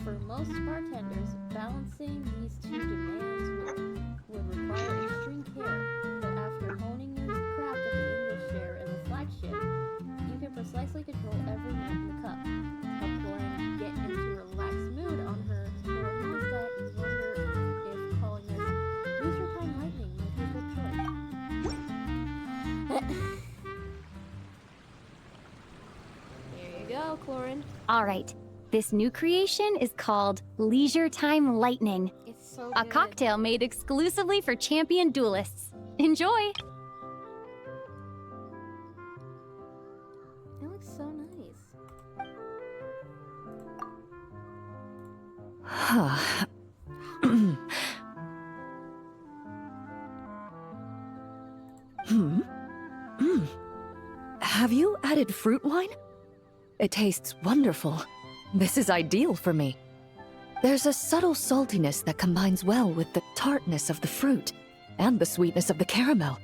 Speaker 1: For most bartenders, balancing these two demands would require extreme care, but after honing your craft at the English share and the flagship, you can precisely control every note in the cup. Help Chlorine get into a relaxed mood on her Mondstadt. You wonder if calling this Leisure Time Lightning might be a good choice. Here you go, Chlorine.
Speaker 12: All right. This new creation is called Leisure Time Lightning.
Speaker 1: It's so
Speaker 12: a
Speaker 1: good.
Speaker 12: cocktail made exclusively for champion duelists. Enjoy!
Speaker 1: It looks so nice.
Speaker 23: Have you added fruit wine? It tastes wonderful. This is ideal for me. There's a subtle saltiness that combines well with the tartness of the fruit and the sweetness of the caramel.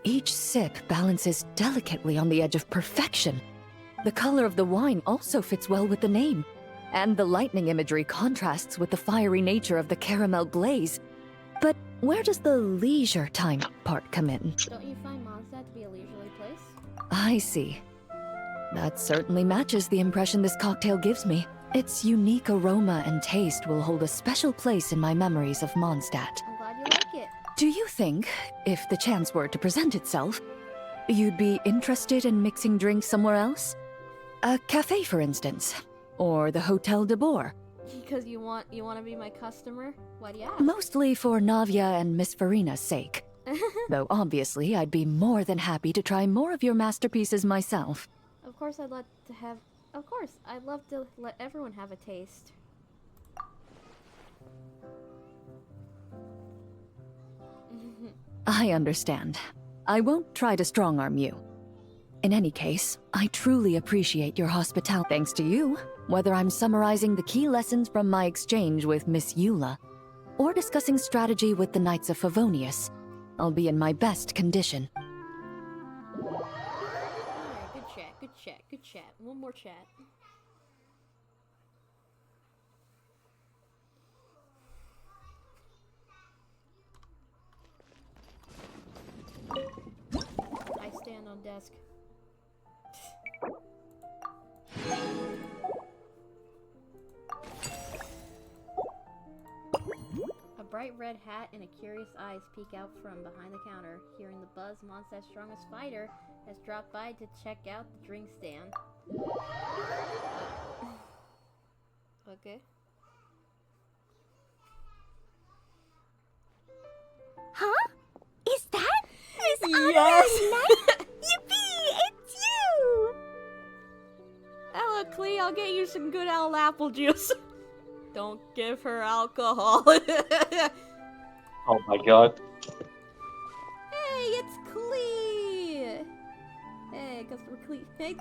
Speaker 23: Each sip balances delicately on the edge of perfection. The color of the wine also fits well with the name, and the lightning imagery contrasts with the fiery nature of the caramel glaze. But where does the leisure time part come in?
Speaker 1: Don't you find Mondstadt to be a leisurely place?
Speaker 23: I see. That certainly matches the impression this cocktail gives me. Its unique aroma and taste will hold a special place in my memories of Mondstadt.
Speaker 1: I'm glad you like it.
Speaker 23: Do you think, if the chance were to present itself, you'd be interested in mixing drinks somewhere else? A cafe, for instance, or the Hotel de Boer.
Speaker 1: Because you want to be my customer? Why do you ask?
Speaker 23: Mostly for Navia and Miss Farina's sake. Though obviously I'd be more than happy to try more of your masterpieces myself.
Speaker 1: Of course I'd love to let everyone have a taste.
Speaker 23: I understand. I won't try to strong-arm you. In any case, I truly appreciate your hospitality. Thanks to you, whether I'm summarizing the key lessons from my exchange with Miss Eula, or discussing strategy with the Knights of Favonius, I'll be in my best condition.
Speaker 1: Alright, good chat. One more chat. I stand on desk. A bright red hat and a curious eyes peek out from behind the counter. Hearing the buzz, Mondstadt's strongest fighter has dropped by to check out the drink stand. Okay.
Speaker 12: Huh? Is that Miss Honorary
Speaker 1: Yes!
Speaker 12: Knight? Yippee! It's you!
Speaker 1: Hello, Clee. I'll get you some good old apple juice. Don't give her alcohol.
Speaker 19: Oh my god.
Speaker 1: Hey, it's Clee! Hey, customer Clee. Hey.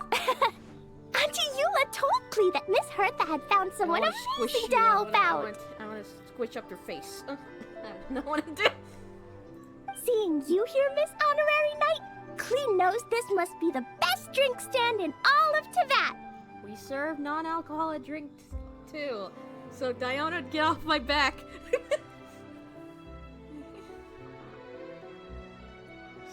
Speaker 12: Auntie Eula told Clee that Miss Hertha had found someone amazing to help out.
Speaker 1: I want to squish up your face. I don't know what to do.
Speaker 12: Seeing you here, Miss Honorary Knight, Clee knows this must be the best drink stand in all of Teyvat.
Speaker 1: We serve non-alcoholic drinks too. So Diona, get off my back.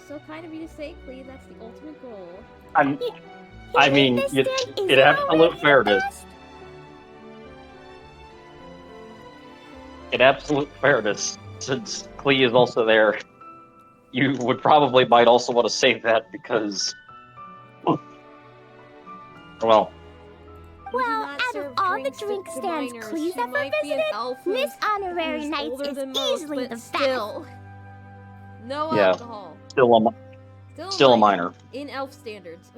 Speaker 1: So kind of you to say, Clee, that's the ultimate goal.
Speaker 19: I mean, it absolute fairness. In absolute fairness, since Clee is also there, you would probably might also want to say that because, well.
Speaker 12: Well, out of all the drink stands Clee's ever visited, Miss Honorary Knights is easily the best.
Speaker 1: No alcohol.
Speaker 19: Still a minor.
Speaker 1: In elf standards.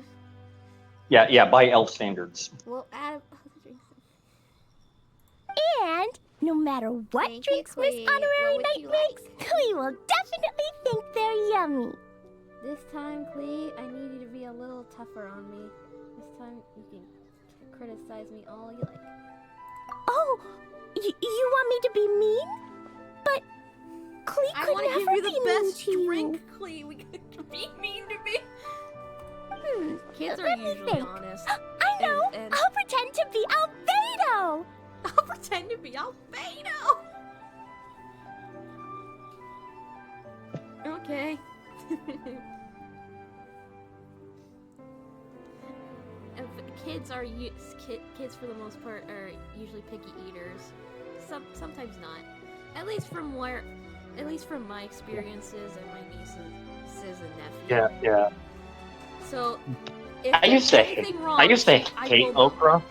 Speaker 19: Yeah, by elf standards.
Speaker 1: Well, out of all the drinks.
Speaker 12: And no matter what drinks Miss Honorary Knight makes, Clee will definitely think they're yummy.
Speaker 1: This time, Clee, I need you to be a little tougher on me. This time, you can criticize me all you like.
Speaker 12: Oh, you want me to be mean? But Clee
Speaker 1: I
Speaker 12: could
Speaker 1: want to
Speaker 12: never
Speaker 1: give you
Speaker 12: be
Speaker 1: the best
Speaker 12: mean to
Speaker 1: drink,
Speaker 12: you.
Speaker 1: Clee. We could be mean to me. Kids are
Speaker 12: Let me
Speaker 1: usually
Speaker 12: think.
Speaker 1: honest.
Speaker 12: I know.
Speaker 1: And
Speaker 12: I'll pretend to be Albedo.
Speaker 1: I'll pretend to be Albedo. Okay. Kids are kids for the most part are usually picky eaters. Sometimes not. At least from my experiences and my nieces and nephews.
Speaker 19: Yeah.
Speaker 1: So if
Speaker 19: I used to hate okra.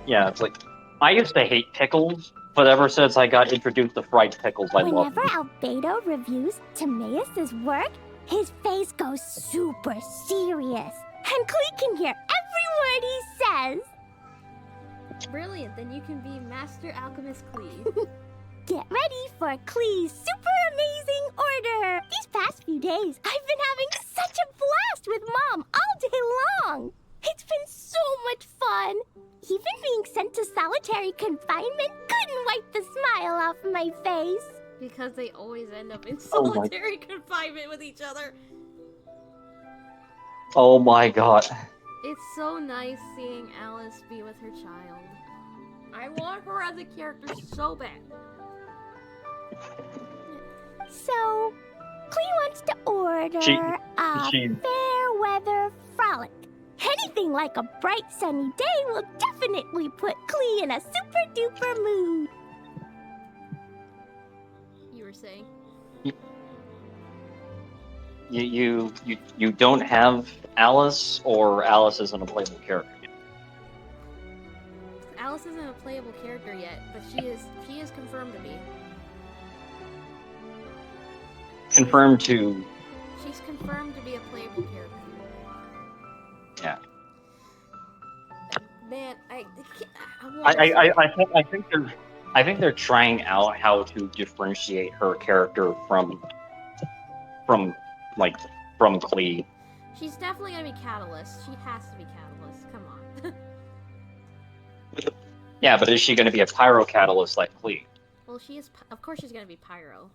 Speaker 19: Yeah, it's like I used to hate pickles, but ever since I got introduced to fried pickles, I love
Speaker 12: Whenever
Speaker 19: them.
Speaker 12: Albedo reviews Timaeus' work, his face goes super serious. And Clee can hear every word he says.
Speaker 1: Brilliant, then you can be Master Alchemist Clee.
Speaker 12: Get ready for Clee's super amazing order! These past few days, I've been having such a blast with Mom all day long! It's been so much fun. Even being sent to solitary confinement couldn't wipe the smile off my face.
Speaker 1: Because they always end up in
Speaker 19: Oh my-
Speaker 1: solitary confinement with each other.
Speaker 19: Oh my god.
Speaker 1: It's so nice seeing Alice be with her child. I want her as a character so bad.
Speaker 12: So, Clee wants to order
Speaker 19: She-
Speaker 12: a
Speaker 19: she-
Speaker 12: fair weather frolic. Anything like a bright sunny day will definitely put Clee in a super duper mood.
Speaker 1: You were saying?
Speaker 19: You don't have Alice, or Alice isn't a playable character yet?
Speaker 1: Alice isn't a playable character yet, but she is confirmed to be.
Speaker 19: Confirmed to...
Speaker 1: She's confirmed to be a playable character.
Speaker 19: Yeah.
Speaker 1: Man, I
Speaker 19: think they're trying out how to differentiate her character from Clee.
Speaker 1: She's definitely gonna be Catalyst. She has to be Catalyst. Come on.
Speaker 19: Yeah, but is she going to be a pyro catalyst like Clee?
Speaker 1: Well, she is. Of course, she's gonna be Pyro.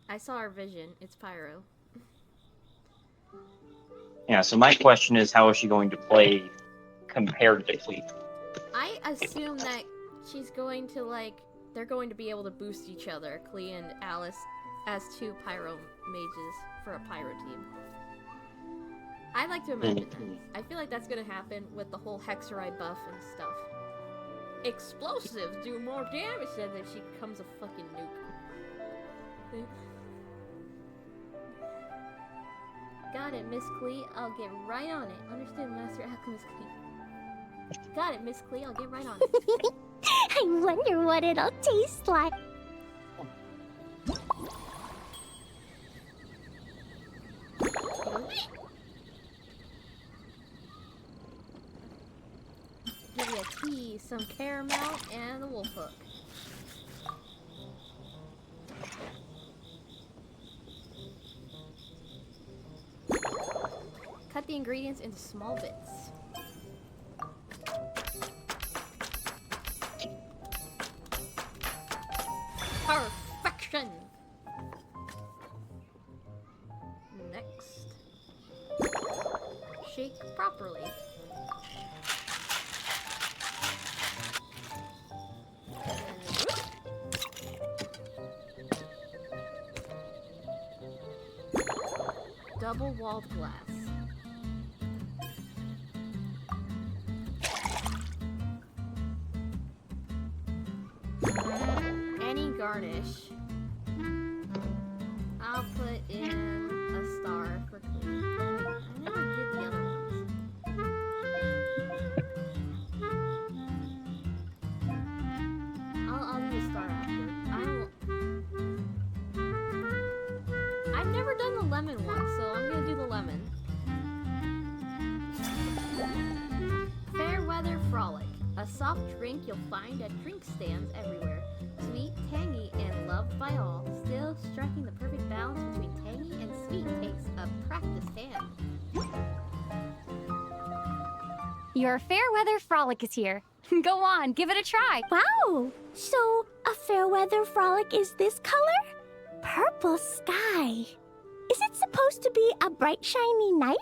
Speaker 1: I saw her vision. It's Pyro.
Speaker 19: Yeah. So my question is, how is she going to play compared to Clee?
Speaker 1: I assume that she's going to they're going to be able to boost each other, Clee and Alice, as two Pyro mages for a Pyro team. I like to imagine that. I feel like that's gonna happen with the whole Hexerite buff and stuff. Explosives do more damage than if she becomes a fucking nuke. Got it, Miss Clee. I'll get right on it. Understood, Master Alchemist Clee. Got it, Miss Clee. I'll get right on it.
Speaker 12: I wonder what it'll taste like.
Speaker 1: Give you a tea, some caramel, and a wolf hook. Cut the ingredients into small bits. Perfection! Next. Shake properly. Double-walled glass. Any garnish. I'll put in a star for Clee. I never did the other ones. I'll do a star after. I've never done the lemon one, so I'm gonna do the lemon. Fair weather frolic. A soft drink you'll find at drink stands everywhere. Sweet, tangy, and loved by all. Still striking the perfect balance between tangy and sweet takes a practiced hand.
Speaker 4: Your fair weather frolic is here. Go on, give it a try.
Speaker 12: Wow! So, a fair weather frolic is this color? Purple sky. Is it supposed to be a bright, shiny night?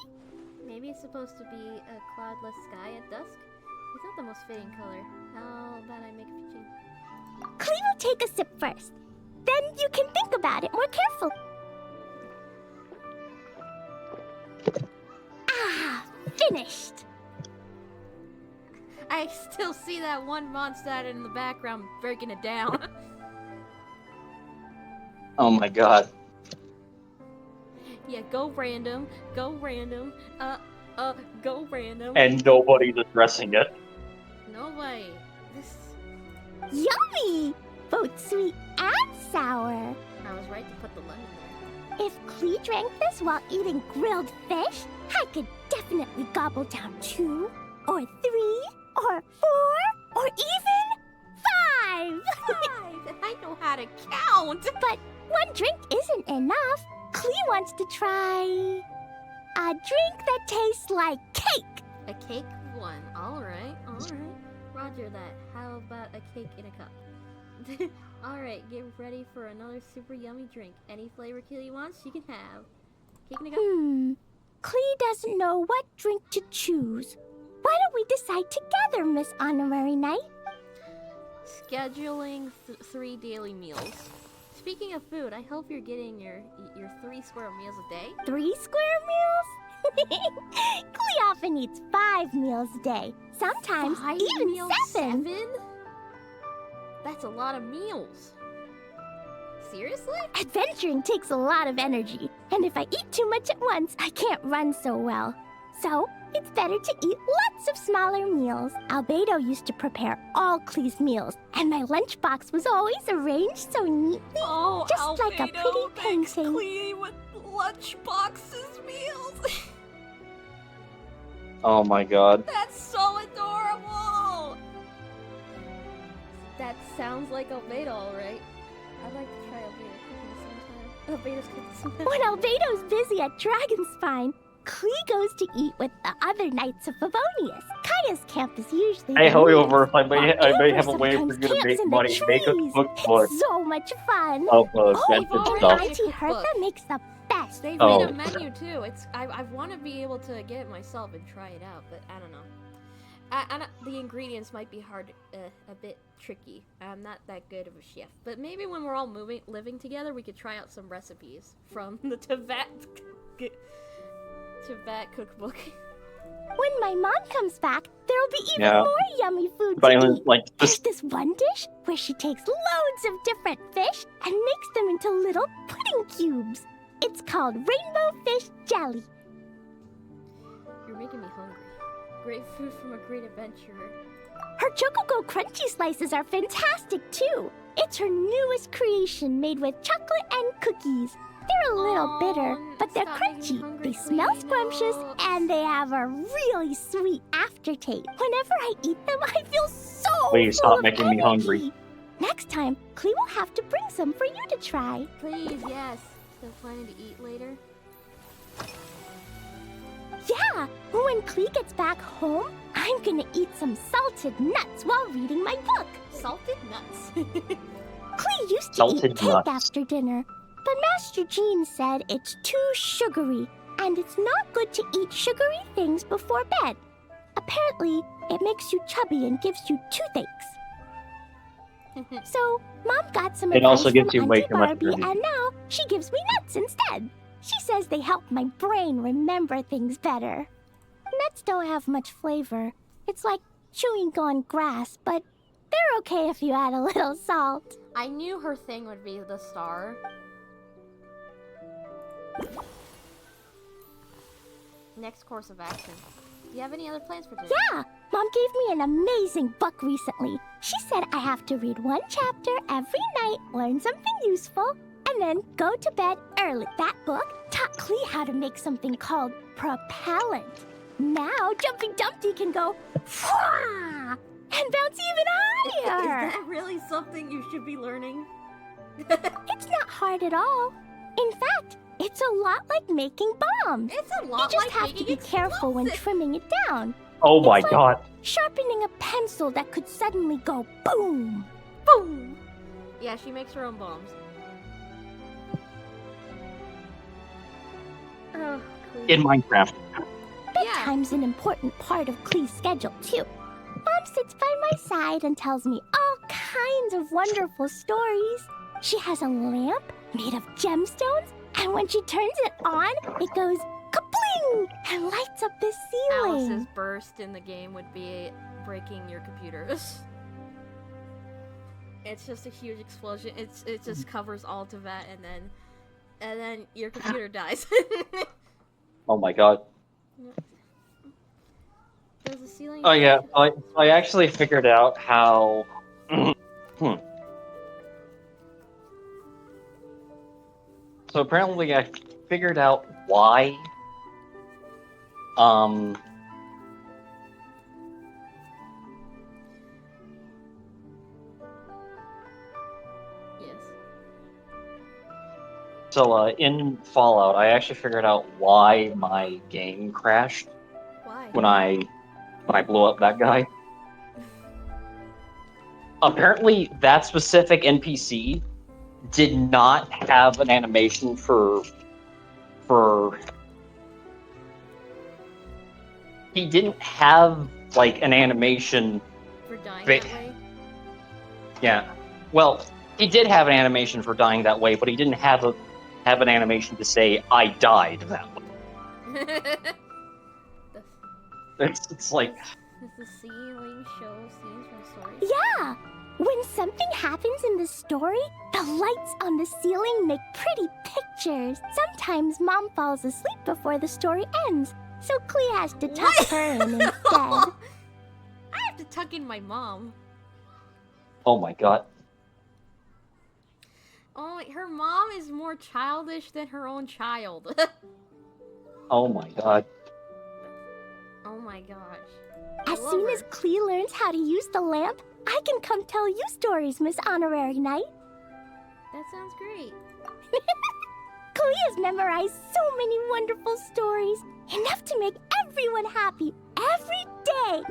Speaker 1: Maybe it's supposed to be a cloudless sky at dusk. It's not the most fitting color. How about I make a few changes?
Speaker 12: Clee will take a sip first. Then you can think about it more carefully. Ah, finished.
Speaker 1: I still see that one monster in the background breaking it down.
Speaker 19: Oh my god.
Speaker 1: Yeah, go random, go random, go random.
Speaker 19: And nobody's addressing it.
Speaker 1: No way. This...
Speaker 12: Yummy! Both sweet and sour.
Speaker 1: I was right to put the lemon there.
Speaker 12: If Clee drank this while eating grilled fish, I could definitely gobble down 2, or 3, or 4, or even 5!
Speaker 1: 5! I know how to count!
Speaker 12: But one drink isn't enough. Clee wants to try a drink that tastes like cake.
Speaker 1: A cake one. Alright, alright. Roger that. How about a cake in a cup? Alright, get ready for another super yummy drink. Any flavor Keely wants, she can have. Cake in a cup.
Speaker 12: Klee doesn't know what drink to choose. Why don't we decide together, Miss Honorary Knight?
Speaker 1: Scheduling 3 daily meals. Speaking of food, I hope you're getting your 3 square meals a day.
Speaker 12: 3 square meals? Klee often eats 5 meals a day. Sometimes
Speaker 1: 5
Speaker 12: even
Speaker 1: meals,
Speaker 12: 7.
Speaker 1: 7? That's a lot of meals. Seriously?
Speaker 12: Adventuring takes a lot of energy, and if I eat too much at once, I can't run so well. So, it's better to eat lots of smaller meals. Albedo used to prepare all Klee's meals, and my lunchbox was always arranged so neatly, just
Speaker 1: Albedo
Speaker 12: like a pretty painting.
Speaker 1: Klee with lunchboxes meals.
Speaker 19: Oh my god.
Speaker 1: That's so adorable. That sounds like Albedo, alright. I'd like to try Albedo cooking sometime. Albedo's cooking sometime.
Speaker 12: When Albedo's busy at Dragonspine, Klee goes to eat with the other Knights of Favonius. Kaya's camp is usually
Speaker 19: Hey,
Speaker 12: the
Speaker 19: Hoyoverse,
Speaker 12: neatest,
Speaker 19: I may
Speaker 12: while
Speaker 19: have a way for
Speaker 12: Amber
Speaker 19: you to
Speaker 12: sometimes
Speaker 19: make
Speaker 12: camps in
Speaker 19: money.
Speaker 12: the
Speaker 19: Make a
Speaker 12: trees.
Speaker 19: cookbook
Speaker 12: It's so much fun.
Speaker 19: of
Speaker 1: we've
Speaker 19: Genshin
Speaker 1: already
Speaker 19: stuff.
Speaker 1: made a
Speaker 12: Auntie
Speaker 1: cookbook.
Speaker 12: Hertha makes the best.
Speaker 1: They
Speaker 19: Oh.
Speaker 1: made a menu too. I want to be able to get it myself and try it out, but I don't know. The ingredients might be hard, a bit tricky. I'm not that good of a chef, but maybe when we're all living together, we could try out some recipes from the Tibet cookbook.
Speaker 12: When my mom comes back, there'll be even
Speaker 19: Yeah.
Speaker 12: more yummy food
Speaker 19: But
Speaker 12: to
Speaker 19: I
Speaker 12: eat.
Speaker 19: like
Speaker 12: There's
Speaker 19: just
Speaker 12: this one dish where she takes loads of different fish and makes them into little pudding cubes. It's called rainbow fish jelly.
Speaker 1: You're making me hungry. Great food from a great adventurer.
Speaker 12: Her Chocogo Crunchy slices are fantastic too. It's her newest creation made with chocolate and cookies. They're a little bitter, but they're crunchy. They smell scrumptious, and they have a really sweet aftertaste. Whenever I eat them, I feel so
Speaker 19: please
Speaker 12: full
Speaker 19: stop
Speaker 12: of
Speaker 19: making me hungry.
Speaker 12: energy. Next time, Klee will have to bring some for you to try.
Speaker 1: Please, yes. Still planning to eat later?
Speaker 12: Yeah, when Klee gets back home, I'm gonna eat some salted nuts while reading my book.
Speaker 1: Salted nuts?
Speaker 12: Klee used to
Speaker 19: Salted
Speaker 12: eat cake
Speaker 19: nuts.
Speaker 12: after dinner, but Master Jean said it's too sugary, and it's not good to eat sugary things before bed. Apparently, it makes you chubby and gives you toothaches. So, Mom got some
Speaker 19: It
Speaker 12: advice
Speaker 19: also gives
Speaker 12: from
Speaker 19: you way
Speaker 12: Auntie
Speaker 19: too much
Speaker 12: Barbie,
Speaker 19: energy.
Speaker 12: and now she gives me nuts instead. She says they help my brain remember things better. Nuts don't have much flavor. It's like chewing on grass, but they're okay if you add a little salt.
Speaker 1: I knew her thing would be the star. Next course of action. Do you have any other plans for today?
Speaker 12: Yeah! Mom gave me an amazing book recently. She said I have to read one chapter every night, learn something useful, and then go to bed early. That book taught Klee how to make something called propellant. Now Jumpy Dumpty can go "Fwah!" and bounce even
Speaker 1: Is
Speaker 12: higher.
Speaker 1: that really something you should be learning?
Speaker 12: It's not hard at all. In fact, it's a lot like making bombs.
Speaker 1: It's a lot
Speaker 12: You just
Speaker 1: like
Speaker 12: have to
Speaker 1: making
Speaker 12: be careful when
Speaker 1: explosives.
Speaker 12: trimming it down.
Speaker 19: Oh my
Speaker 12: It's like
Speaker 19: god.
Speaker 12: sharpening a pencil that could suddenly go boom.
Speaker 1: Boom! Yeah, she makes her own bombs. Oh, Klee.
Speaker 19: In Minecraft.
Speaker 12: Bedtime's an important part of Klee's schedule, too. Mom sits by my side and tells me all kinds of wonderful stories. She has a lamp made of gemstones, and when she turns it on, it goes kapling and lights up the ceiling.
Speaker 1: Alice's burst in the game would be breaking your computer. It's just a huge explosion. It just covers all Tibet, and then your computer dies.
Speaker 19: Oh my god.
Speaker 1: There's a ceiling.
Speaker 19: Oh yeah, I actually figured out how. So apparently I figured out why.
Speaker 1: Yes.
Speaker 19: So in Fallout, I actually figured out why my game crashed.
Speaker 1: Why?
Speaker 19: When I when I blew up that guy. Apparently, that specific NPC did not have an animation for he didn't have like an animation
Speaker 1: For dying that way?
Speaker 19: Yeah. Well, he did have an animation for dying that way, but he didn't have an animation to say I died that way. It's like
Speaker 1: Does the ceiling show scenes from stories?
Speaker 12: Yeah! When something happens in the story, the lights on the ceiling make pretty pictures. Sometimes Mom falls asleep before the story ends, so Klee has to tuck her in instead.
Speaker 1: I have to tuck in my mom.
Speaker 19: oh my god.
Speaker 1: Oh, her mom is more childish than her own child.
Speaker 19: Oh my god.
Speaker 1: Oh my gosh.
Speaker 12: As soon as Klee learns how to use the lamp, I can come tell you stories, Miss Honorary Knight.
Speaker 1: That sounds great.
Speaker 12: Klee has memorized so many wonderful stories, enough to make everyone happy every day.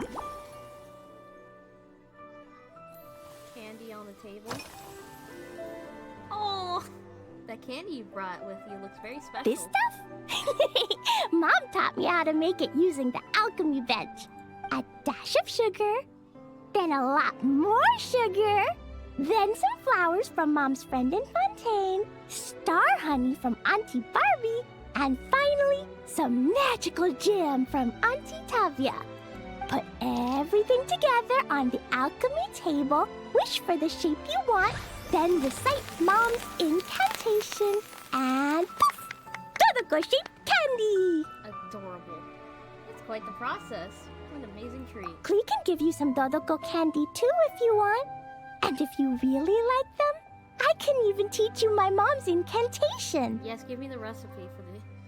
Speaker 1: Candy on the table. Oh, that candy you brought with you looks very special.
Speaker 12: This stuff? Mom taught me how to make it using the alchemy bench. A dash of sugar, then a lot more sugar, then some flowers from Mom's friend in Fontaine, star honey from Auntie Barbie, and finally, some magical jam from Auntie Tavia. Put everything together on the alchemy table, wish for the shape you want, then recite Mom's incantation, and poof! Dodoko-shaped candy!
Speaker 1: Adorable. It's quite the process. What an amazing treat.
Speaker 12: Klee can give you some Dodoko candy too if you want. And if you really like them, I can even teach you my mom's incantation.
Speaker 1: Yes, give me the recipe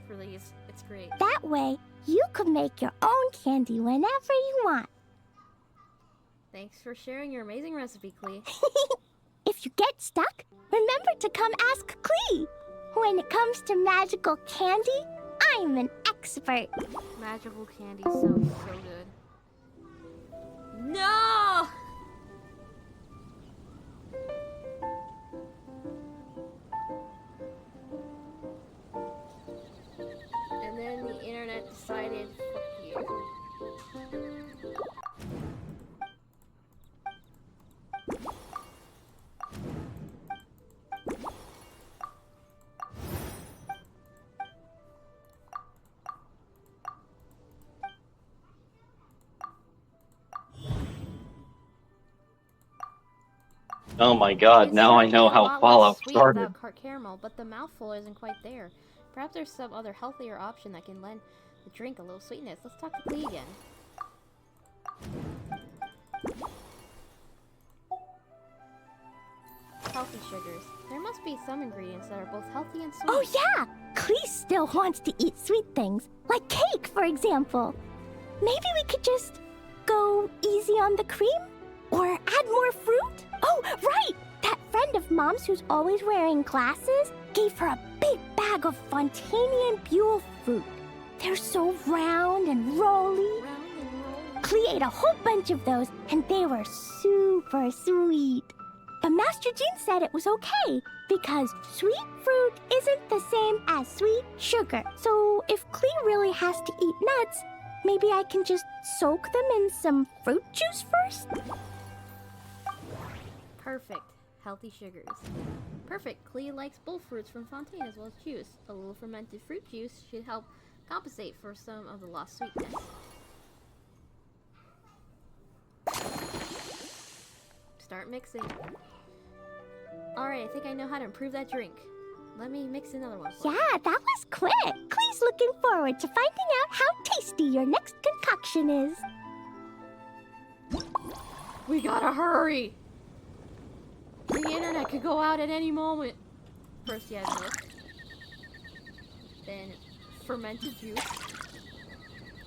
Speaker 1: for these. It's great.
Speaker 12: That way, you could make your own candy whenever you want.
Speaker 1: Thanks for sharing your amazing recipe, Klee.
Speaker 12: If you get stuck, remember to come ask Klee. When it comes to magical candy, I'm an expert.
Speaker 1: Magical candy sounds so good. No! And then the internet decided, fuck you.
Speaker 19: Oh my god, now I know how Fallout started.
Speaker 1: Without caramel, but the mouthful isn't quite there. Perhaps there's some other healthier option that can lend the drink a little sweetness. Let's talk to Klee again. Healthy sugars. There must be some ingredients that are both healthy and sweet.
Speaker 12: Oh yeah! Klee still wants to eat sweet things, like cake, for example. Maybe we could just go easy on the cream? Or add more fruit? Oh, right! That friend of Mom's who's always wearing glasses gave her a big bag of Fontanian Buell fruit. They're so round and rolly. Klee ate a whole bunch of those, and they were super sweet. But Master Jean said it was okay, because sweet fruit isn't the same as sweet sugar. So if Klee really has to eat nuts, maybe I can just soak them in some fruit juice first?
Speaker 1: Perfect. Healthy sugars. Perfect. Klee likes both fruits from Fontaine as well as juice. A little fermented fruit juice should help compensate for some of the lost sweetness. Start mixing. Alright, I think I know how to improve that drink. Let me mix another one.
Speaker 12: Yeah, that was quick. Klee's looking forward to finding out how tasty your next concoction is.
Speaker 1: We gotta hurry! The internet could go out at any moment. First you add milk. Then fermented juice.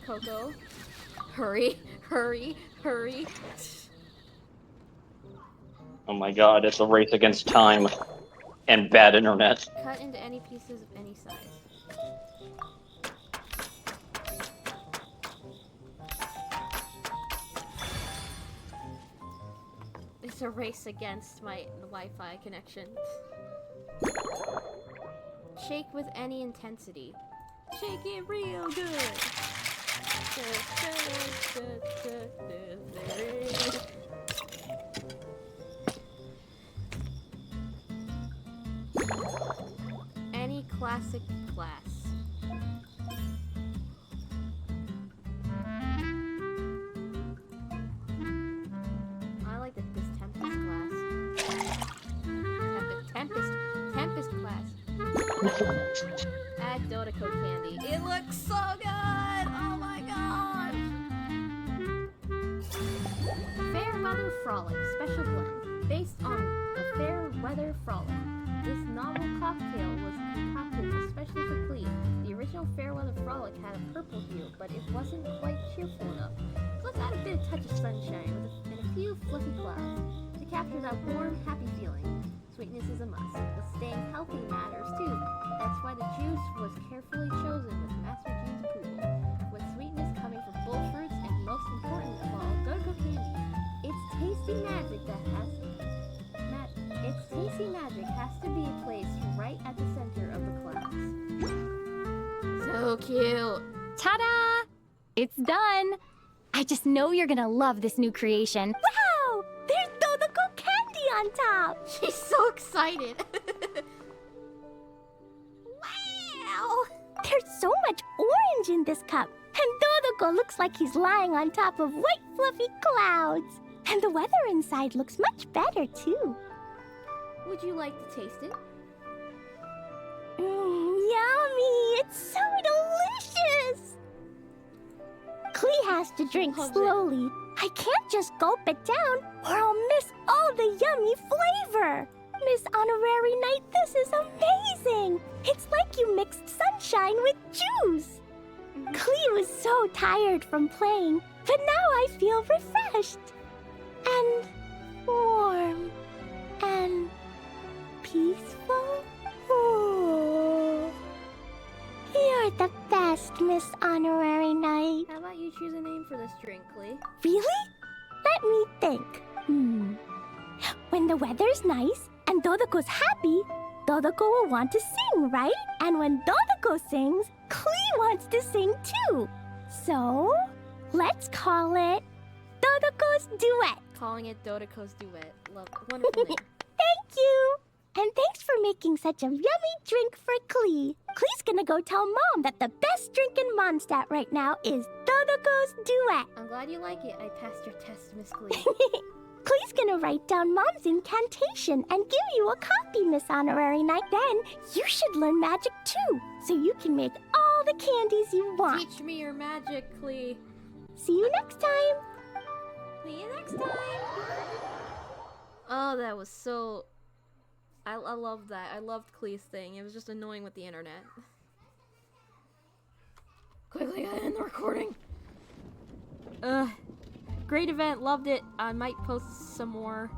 Speaker 1: Cocoa. Hurry, hurry, hurry.
Speaker 19: Oh my god, it's a race against time and bad internet.
Speaker 1: Cut into any pieces of any size. to race against the Wi-Fi connection. Shake with any intensity. Shake it real good. Any classic class. I like this Tempest class. Tempest class. Add Dotaco candy. It looks so good! Oh my god! Fair Weather Frolic Special Blend. Based on a Fair Weather Frolic. This novel cocktail was concocted especially for Klee. The original Fairweather Frolic had a purple hue, but it wasn't quite cheerful enough. So let's add a bit of touch of sunshine and a few fluffy clouds to capture that warm, happy feeling. Sweetness is a must, but staying healthy matters too. That's why the juice was carefully chosen with Master Gene's approval. With sweetness coming from full fruits and most important of all, Dotaco candy. It's tasty magic has to be placed right at the center of the class. So cute.
Speaker 12: Ta-da! It's done. I just know you're gonna love this new creation. Wow! There's Dotaco candy on top!
Speaker 1: She's so excited.
Speaker 12: Wow! There's so much orange in this cup. And Dotaco looks like he's lying on top of white fluffy clouds. And the weather inside looks much better, too.
Speaker 1: Would you like to taste it?
Speaker 12: Yummy! It's so delicious! Klee has to drink slowly. I can't just gulp it down, or I'll miss all the yummy flavor. Miss Honorary Knight, this is amazing! It's like you mixed sunshine with juice. Klee was so tired from playing, but now I feel refreshed. And warm. And peaceful. Oh. You're the best, Miss Honorary Knight.
Speaker 1: How about you choose a name for this drink, Klee?
Speaker 12: Really? Let me think. When the weather's nice and Dotaco's happy, Dotaco will want to sing, right? And when Dotaco sings, Klee wants to sing too. So, let's call it Dotaco's Duet.
Speaker 1: Calling it Dotaco's Duet. Love it. Wonderful name.
Speaker 12: Thank you. And thanks for making such a yummy drink for Klee. Klee's gonna go tell Mom that the best drink in Mondstadt right now is Dotaco's Duet.
Speaker 1: I'm glad you like it. I passed your test, Miss Klee.
Speaker 12: Klee's gonna write down Mom's incantation and give you a copy, Miss Honorary Knight. Then you should learn magic too, so you can make all the candies you want.
Speaker 1: Teach me your magic, Klee.
Speaker 12: See you next time.
Speaker 1: See you next time. Oh, that was so... I loved that. I loved Klee's thing. It was just annoying with the internet. Quickly, I end the recording. Great event. Loved it. I might post some more.